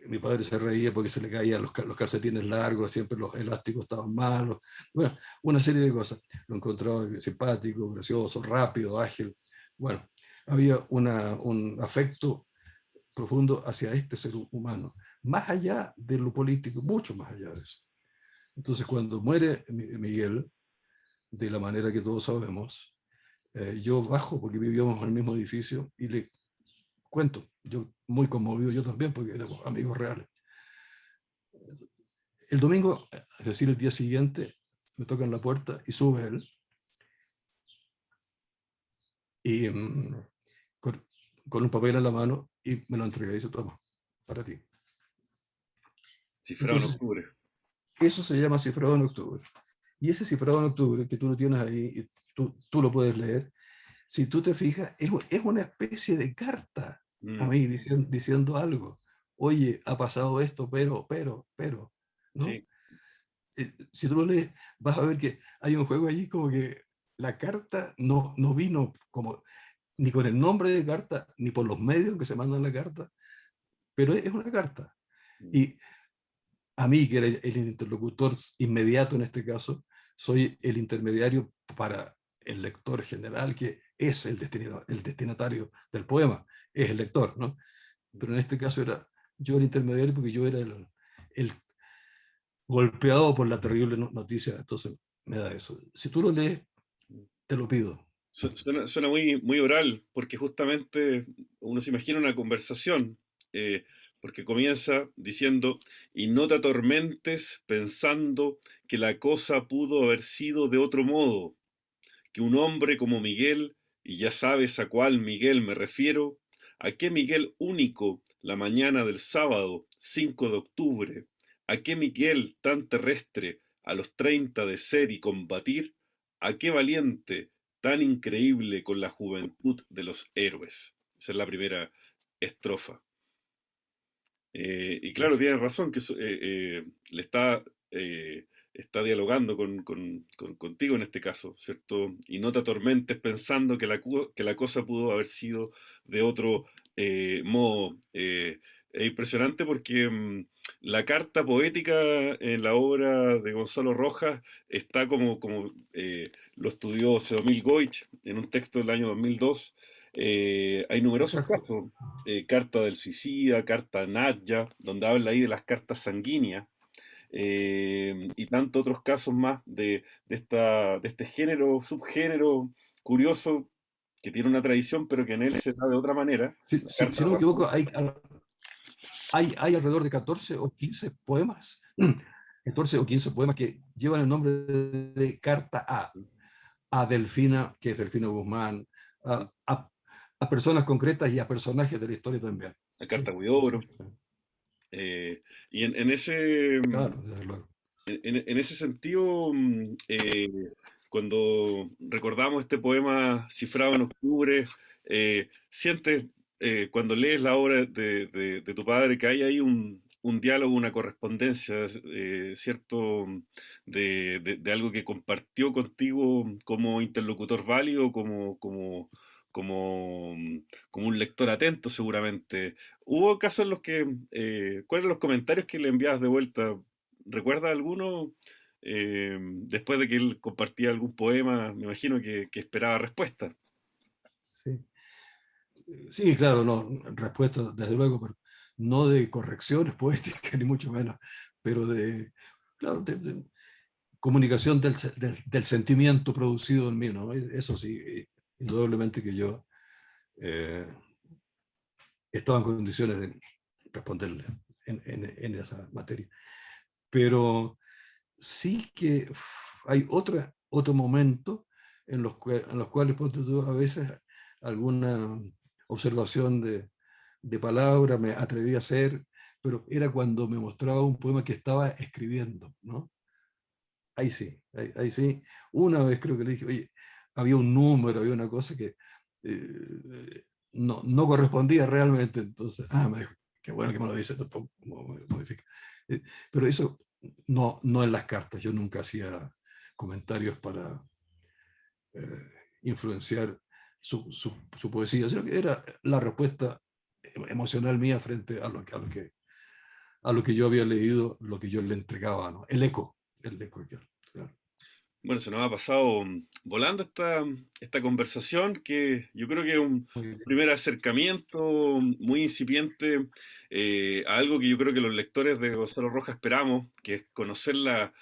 mi padre se reía porque se le caían los calcetines largos, siempre los elásticos estaban malos. Bueno, una serie de cosas. Lo encontraba simpático, gracioso, rápido, ágil. Bueno, había un afecto profundo hacia este ser humano, más allá de lo político, mucho más allá de eso. Entonces, cuando muere Miguel, de la manera que todos sabemos, yo bajo, porque vivíamos en el mismo edificio, y le cuento, yo muy conmovido, yo también, porque éramos amigos reales. El domingo, es decir, el día siguiente, me tocan la puerta y sube él, y con, con un papel en la mano, y me lo entrega y dice, toma, para ti. Cifrado en Entonces, octubre. eso se llama cifrado en octubre. Y ese cifrado en octubre, que tú lo tienes ahí y tú lo puedes leer, si tú te fijas, es una especie de carta a Mm, mí diciendo algo. Oye, ha pasado esto, pero, ¿no? sí, Si tú lo lees, vas a ver que hay un juego allí como que la carta no vino como ni con el nombre de carta, ni por los medios que se mandan la carta, pero es una carta. mm, Y a mí, que era el interlocutor inmediato en este caso, soy el intermediario para el lector general, que es el destinatario del poema, es el lector, ¿no? Pero en este caso era yo el intermediario porque yo era el golpeado por la terrible noticia, entonces me da eso. Si tú lo lees, mm. te lo pido. Suena muy, muy oral, porque justamente uno se imagina una conversación, eh, porque comienza diciendo, y no te atormentes pensando que la cosa pudo haber sido de otro modo, que un hombre como Miguel, y ya sabes a cuál Miguel me refiero, a qué Miguel único la mañana del sábado 5 de octubre, a qué Miguel tan terrestre a los 30 de ser y combatir, a qué valiente tan increíble con la juventud de los héroes. Esa es la primera estrofa. Y claro, tienes Gracias. razón, que le está, está dialogando contigo en este caso, ¿cierto? Y no te atormentes pensando que que la cosa pudo haber sido de otro modo. Es impresionante porque la carta poética en la obra de Gonzalo Rojas está como lo estudió Sedomil Goich en un texto del año 2002. Hay numerosos Exacto. casos, carta del suicida, carta Nadja, donde habla ahí de las cartas sanguíneas, y tantos otros casos más de este género, subgénero curioso que tiene una tradición, pero que en él se da de otra manera, Si, la si carta no me equivoco, Rafael. hay alrededor de 14 o 15 poemas, 14 o 15 poemas que llevan el nombre de Carta a Delfina, que es Delfina Guzmán, a personas concretas y a personajes de la historia también. La Sí, carta sí, sí. Huidobro. Y en ese, Claro, desde luego. en ese sentido, cuando recordamos este poema cifrado en octubre, sientes cuando lees la obra de tu padre que hay ahí un diálogo, una correspondencia, ¿cierto? De algo que compartió contigo como interlocutor válido, como, como un lector atento seguramente. ¿Hubo casos en los que, cuáles eran los comentarios que le enviabas de vuelta? ¿Recuerda alguno? Después de que él compartía algún poema, me imagino que esperaba respuesta. Sí. Sí, claro, no, respuesta, desde luego, pero no de correcciones poéticas, ni mucho menos, pero de, claro, de comunicación del sentimiento producido en mí, ¿no? Eso sí, indudablemente que yo eh, estaba en condiciones de responderle en esa materia. Pero sí que hay otro momento en los cuales ponte tú, a veces alguna observación de palabra me atreví a hacer, pero era cuando me mostraba un poema que estaba escribiendo, ¿no? Ahí sí, ahí sí. Una vez creo que le dije, oye, había un número, había una cosa que no correspondía realmente, entonces, me dijo, qué bueno que me lo dice, tampoco modifica. Eh, pero eso no en las cartas, yo nunca hacía comentarios para influenciar su poesía, sino que era la respuesta emocional mía frente a lo que yo había leído, lo que yo le entregaba, ¿no? El eco, claro. Bueno, se nos ha pasado volando esta conversación que yo creo que es un Muy bien. primer acercamiento muy incipiente a algo que yo creo que los lectores de Gonzalo Rojas esperamos, que es conocer la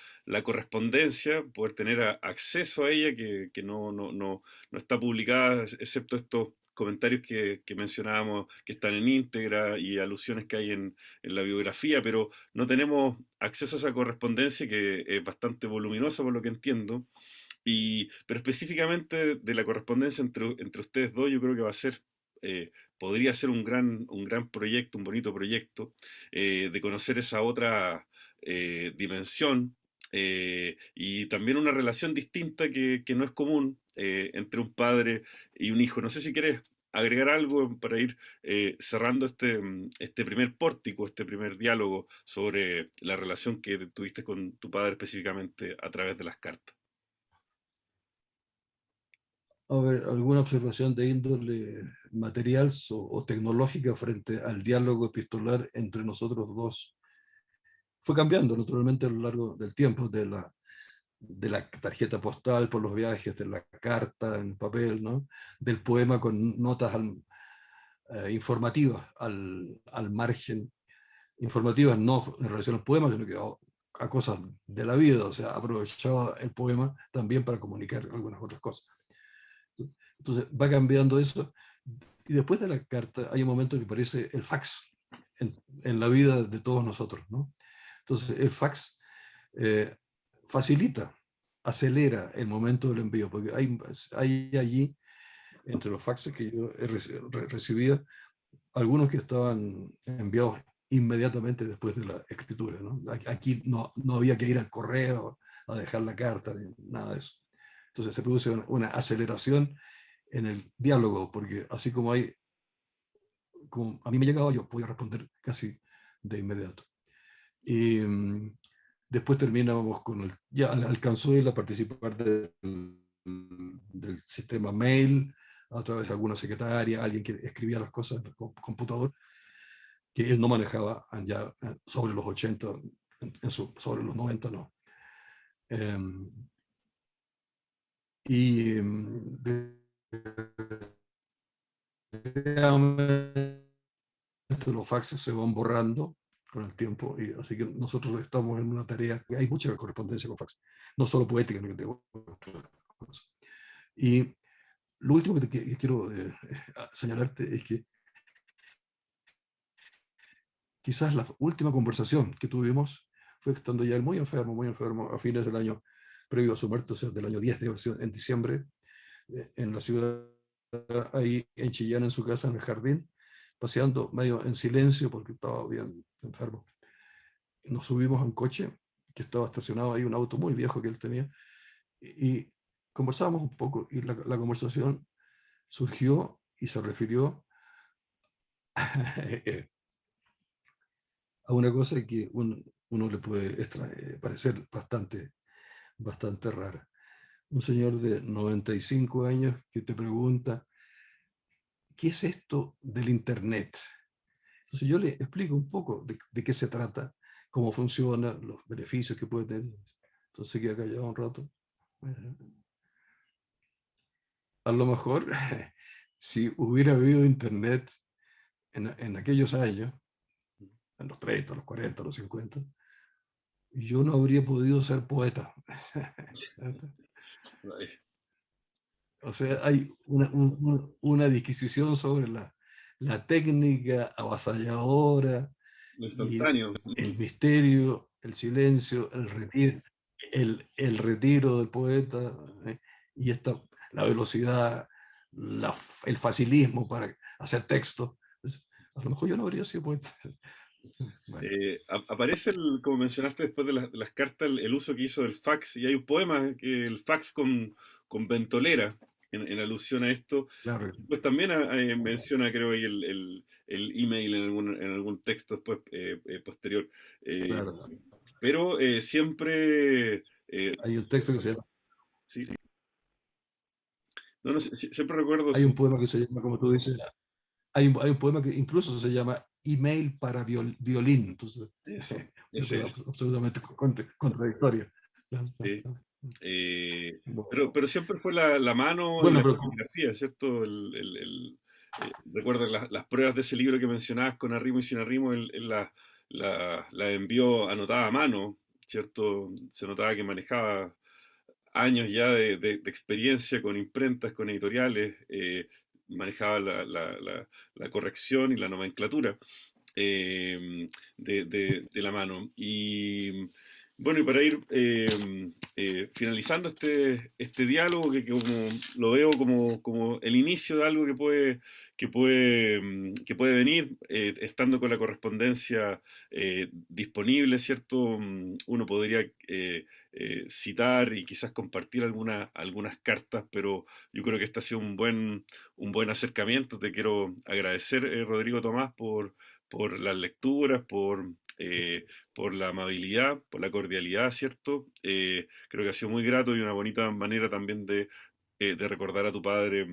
correspondencia, poder tener acceso a ella, que no está publicada, excepto estos comentarios que mencionábamos que están en íntegra y alusiones que hay en la biografía, pero no tenemos acceso a esa correspondencia que es bastante voluminosa por lo que entiendo. Pero específicamente de la correspondencia entre ustedes dos, yo creo que va a ser, podría ser un gran proyecto, un bonito proyecto, de conocer esa otra dimensión y también una relación distinta que no es común entre un padre y un hijo. No sé si quieres agregar algo para ir cerrando este primer pórtico, este primer diálogo sobre la relación que tuviste con tu padre específicamente a través de las cartas. A ver, alguna observación de índole material o tecnológica frente al diálogo epistolar entre nosotros dos. Fue cambiando naturalmente a lo largo del tiempo, de la tarjeta postal por los viajes, de la carta en papel, ¿no? Del poema con notas informativas al margen, informativas no en relación al poema, sino que a cosas de la vida, o sea, aprovechaba el poema también para comunicar algunas otras cosas. Entonces va cambiando eso. Y después de la carta hay un momento que parece el fax en la vida de todos nosotros, ¿no? Entonces el fax eh, facilita, acelera el momento del envío, porque hay allí, entre los faxes que yo recibía, algunos que estaban enviados inmediatamente después de la escritura, ¿no? Aquí no había que ir al correo a dejar la carta, ni nada de eso. Entonces se produce una aceleración en el diálogo, porque así como hay, como a mí me llegaba, yo podía responder casi de inmediato. Y después terminamos con ya alcanzó él a participar del sistema mail a través de alguna secretaria, alguien que escribía las cosas en el computador, que él no manejaba ya sobre los 80, sobre los 90 no. Um, y los faxes se van borrando con el tiempo, y así que nosotros estamos en una tarea, hay mucha correspondencia con fax, no solo poética, sino que otras cosas. Y lo último que quiero señalarte es que quizás la última conversación que tuvimos fue estando ya él muy enfermo, a fines del año previo a su muerte, o sea, del año 10 en diciembre, en la ciudad, ahí en Chillán, en su casa, en el jardín, paseando medio en silencio porque estaba bien enfermo. Nos subimos a un coche que estaba estacionado ahí, un auto muy viejo que él tenía, y conversábamos un poco, y la conversación surgió y se refirió a una cosa que uno le puede parecer bastante rara. Un señor de 95 años que te pregunta, ¿qué es esto del Internet? Entonces yo le explico un poco de qué se trata, cómo funciona, los beneficios que puede tener. Entonces queda callado un rato. A lo mejor, si hubiera habido Internet en aquellos años, en los 30, los 40, los 50, yo no habría podido ser poeta. Ay, O sea, hay una disquisición sobre la técnica avasalladora lo y instantáneo. el misterio, el silencio, el retiro del poeta, ¿eh? Y la velocidad, el facilismo para hacer texto. A lo mejor yo no habría sido poeta. Bueno, Aparece, como mencionaste después de las cartas, el uso que hizo del fax, y hay un poema que el fax con ventolera, en alusión a esto. claro, Pues también menciona, creo, ahí el email en algún texto después posterior. Eh, claro. pero siempre, Hay un texto que se llama, sí, no, no, siempre recuerdo hay su... un poema que se llama, como tú dices, hay un poema que incluso se llama Email para violín, entonces, Eso, una ese cosa es. absolutamente contradictoria. Sí. Eh, Bueno, pero siempre fue la mano y bueno, la pero caligrafía, ¿cierto? Recuerda las pruebas de ese libro que mencionabas con arrimo y sin arrimo, él la envió anotada a mano, ¿cierto? Se notaba que manejaba años ya de experiencia con imprentas, con editoriales, manejaba la corrección y la nomenclatura de la mano. Y bueno, y para ir finalizando este diálogo, que como lo veo como el inicio de algo que puede venir, estando con la correspondencia disponible, ¿cierto? Uno podría citar y quizás compartir algunas cartas, pero yo creo que este ha sido un buen acercamiento. Te quiero agradecer, Rodrigo Tomás, por las lecturas, por la amabilidad, por la cordialidad, ¿cierto? Creo que ha sido muy grato y una bonita manera también de recordar a tu padre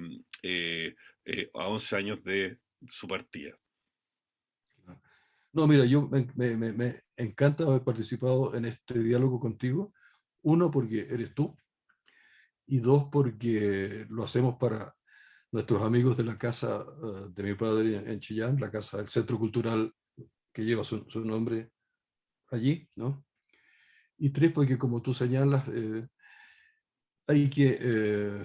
a 11 años de su partida. no, mira, yo me encanta haber participado en este diálogo contigo. Uno, porque eres tú, y dos, porque lo hacemos para nuestros amigos de la casa de mi padre en Chillán, la casa del Centro Cultural que lleva su nombre allí, ¿no? Y tres, porque como tú señalas, hay que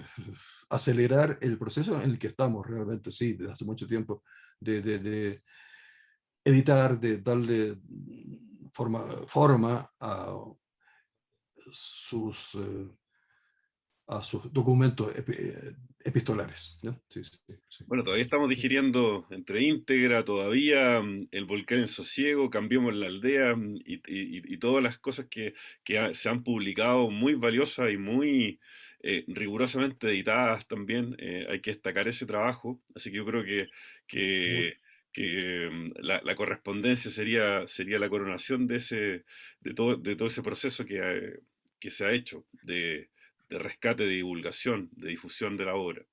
acelerar el proceso en el que estamos realmente, sí, desde hace mucho tiempo, de editar, de darle forma sus, eh, a sus documentos epistolares, ¿no? Sí, sí, sí, Bueno, todavía estamos sí. digiriendo entre íntegra, todavía el volcán en sosiego, cambiamos la aldea y todas las cosas que se han publicado muy valiosas y muy rigurosamente editadas también. Hay que destacar ese trabajo. Así que yo creo que, la correspondencia sería la coronación de todo ese proceso que se ha hecho de rescate, de divulgación, de difusión de la obra.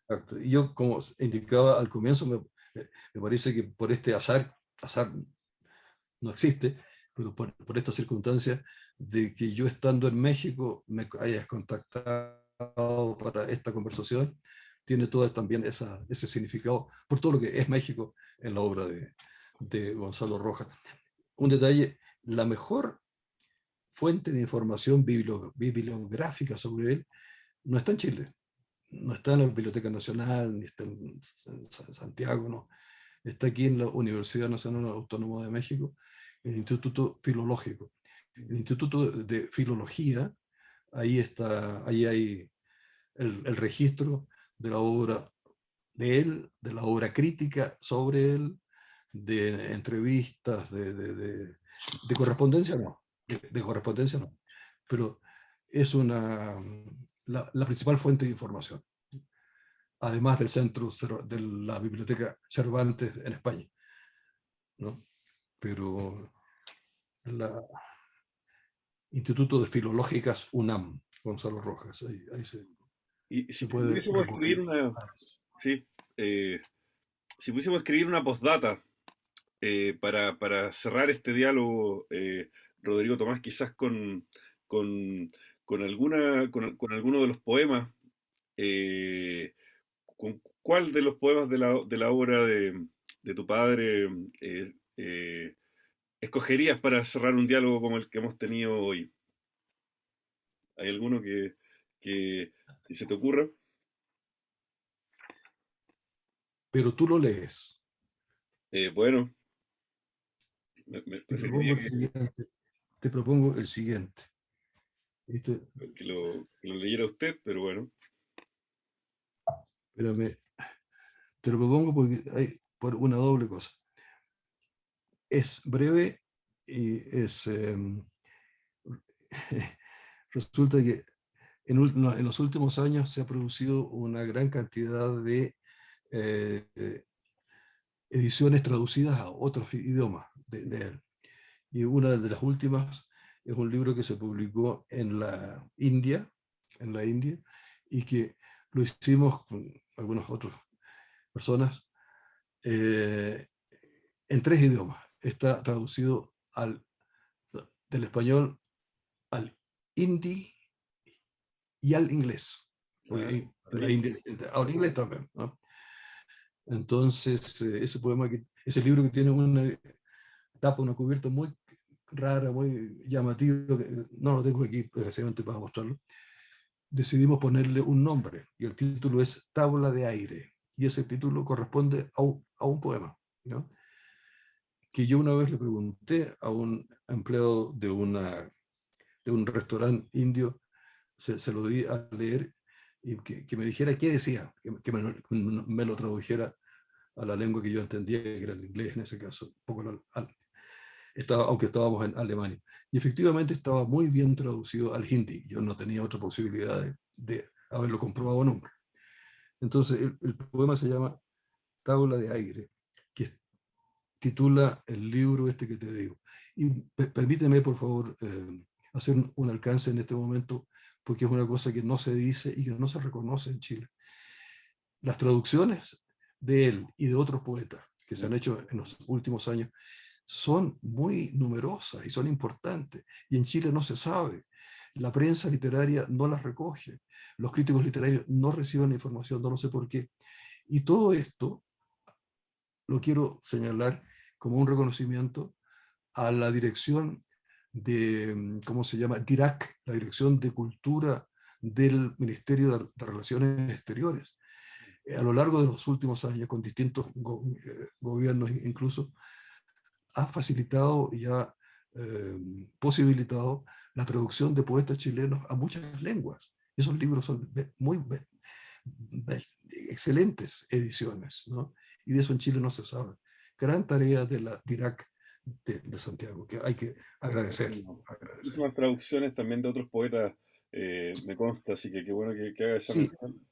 Exacto. Y yo, como indicaba al comienzo, me parece que por este azar no existe, pero por esta circunstancia de que yo estando en México me hayas contactado para esta conversación, tiene todo también ese significado por todo lo que es México en la obra de Gonzalo Rojas. Un detalle, la mejor fuente de información bibliográfica sobre él no está en Chile, no está en la Biblioteca Nacional, ni está en Santiago, no. Está aquí en la Universidad Nacional Autónoma de México, el Instituto Filológico. El Instituto de Filología, ahí está, ahí hay el registro de la obra de él, de la obra crítica sobre él, de entrevistas, de correspondencia no, de correspondencia no, pero es la principal fuente de información, además del centro de la Biblioteca Cervantes en España, ¿no? Pero el Instituto de Filológicas UNAM, Gonzalo Rojas, ahí Y se si puede pudiésemos escribir recurrir una, a eso. sí, si pudiésemos escribir una postdata para cerrar este diálogo, Rodrigo Tomás, quizás con, con alguno de los poemas, ¿con cuál de los poemas de la obra de tu padre escogerías para cerrar un diálogo como el que hemos tenido hoy? ¿Hay alguno que se te ocurra? Pero tú lo lees. Bueno, Te preferiría propongo el siguiente. Te propongo el siguiente. Esto, que lo leyera usted, pero bueno. espérame, te lo propongo porque hay, por una doble cosa. Es breve y resulta que no, en los últimos años se ha producido una gran cantidad de eh, ediciones traducidas a otros idiomas de él. Y una de las últimas es un libro que se publicó en la India, y que lo hicimos con algunas otras personas eh, en 3 idiomas. Está traducido del español al hindi y al inglés, Ah, porque en la rico. India al inglés también, ¿no? Entonces, ese libro que tiene una tapa, una cubierta muy rara, muy llamativa, que no lo tengo aquí precisamente para mostrarlo, decidimos ponerle un nombre y el título es Tabla de Aire. Y ese título corresponde a un poema, ¿no? Que yo una vez le pregunté a un empleado de un restaurante indio, se lo di a leer y que me dijera qué decía, que me lo tradujera a la lengua que yo entendía, que era el inglés en ese caso, un poco aunque estábamos en Alemania. Y efectivamente estaba muy bien traducido al hindi. Yo no tenía otra posibilidad de haberlo comprobado nunca. Entonces, el poema se llama Tabla de Aire, que titula el libro este que te digo. Y permíteme, por favor, hacer un alcance en este momento, porque es una cosa que no se dice y que no se reconoce en Chile. Las traducciones de él y de otros poetas que se han hecho en los últimos años son muy numerosas y son importantes. Y en Chile no se sabe. La prensa literaria no las recoge. Los críticos literarios no reciben la información, no lo sé por qué. Y todo esto lo quiero señalar como un reconocimiento a la dirección ¿cómo se llama? DIRAC, la Dirección de Cultura del Ministerio de Relaciones Exteriores. A lo largo de los últimos años, con distintos gobiernos incluso, ha facilitado y ha posibilitado la traducción de poetas chilenos a muchas lenguas. Esos libros son muy excelentes ediciones, ¿no? Y de eso en Chile no se sabe. Gran tarea de la DIRAC de Santiago, que hay que agradecer. Muchísimas traducciones también de otros poetas, me consta, así que qué bueno que haga esa Sí, mención.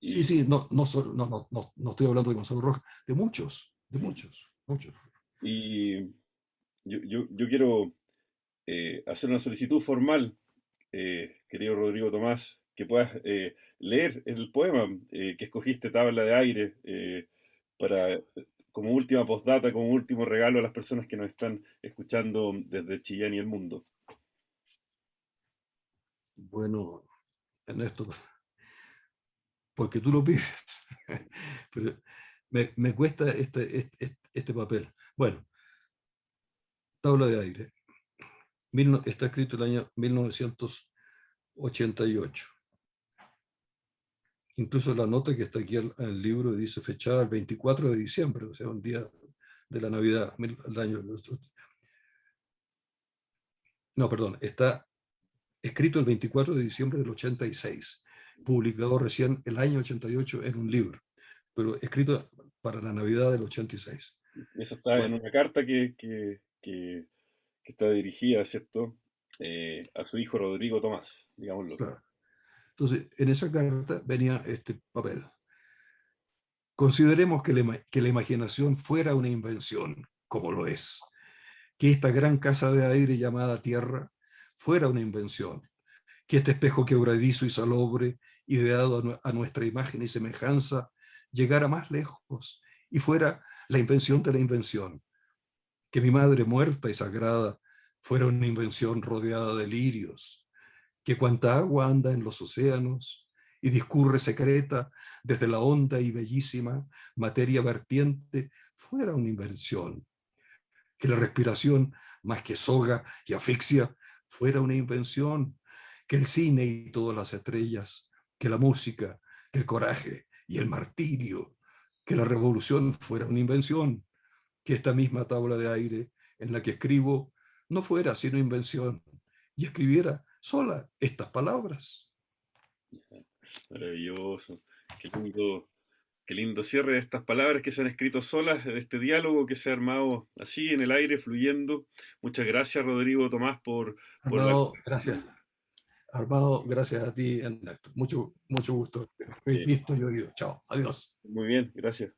sí, Y sí, no estoy hablando de Gonzalo Rojas, de muchos. de muchos, muchos. Y yo quiero hacer una solicitud formal, querido Rodrigo Tomás, que puedas leer el poema que escogiste, Tabla de Aire, para, como última postdata, como último regalo a las personas que nos están escuchando desde Chillán y el mundo. Bueno, Ernesto, porque tú lo pides, pero me cuesta este papel. Bueno, Tabla de Aire. Está escrito el año 1988. Incluso la nota que está aquí en el libro dice fechada el 24 de diciembre, o sea, un día de la Navidad, el año. No, perdón, está escrito el 24 de diciembre del 86, publicado recién el año 88 en un libro, pero escrito para la Navidad del 86. Eso está en Bueno, una carta que está dirigida, ¿cierto? A su hijo Rodrigo Tomás, digámoslo. claro. Entonces, en esa carta venía este papel. Consideremos que la imaginación fuera una invención, como lo es, que esta gran casa de aire llamada Tierra fuera una invención, que este espejo quebradizo y salobre, ideado a nuestra imagen y semejanza, llegara más lejos y fuera la invención de la invención, que mi madre muerta y sagrada fuera una invención rodeada de lirios, que cuanta agua anda en los océanos y discurre secreta desde la honda y bellísima materia vertiente fuera una invención, que la respiración, más que soga y asfixia, fuera una invención, que el cine y todas las estrellas, que la música, que el coraje y el martirio, que la revolución fuera una invención, que esta misma tabla de aire en la que escribo no fuera sino invención y escribiera sola estas palabras. Maravilloso. Qué lindo, qué lindo cierre de estas palabras que se han escrito solas, de este diálogo que se ha armado así en el aire, fluyendo. Muchas gracias, Rodrigo Tomás, por la Armado, gracias. conversación. Armado, gracias a ti, Ernesto. Mucho, mucho gusto. Eh, Visto y oído. Chao. Adiós. Muy bien, gracias.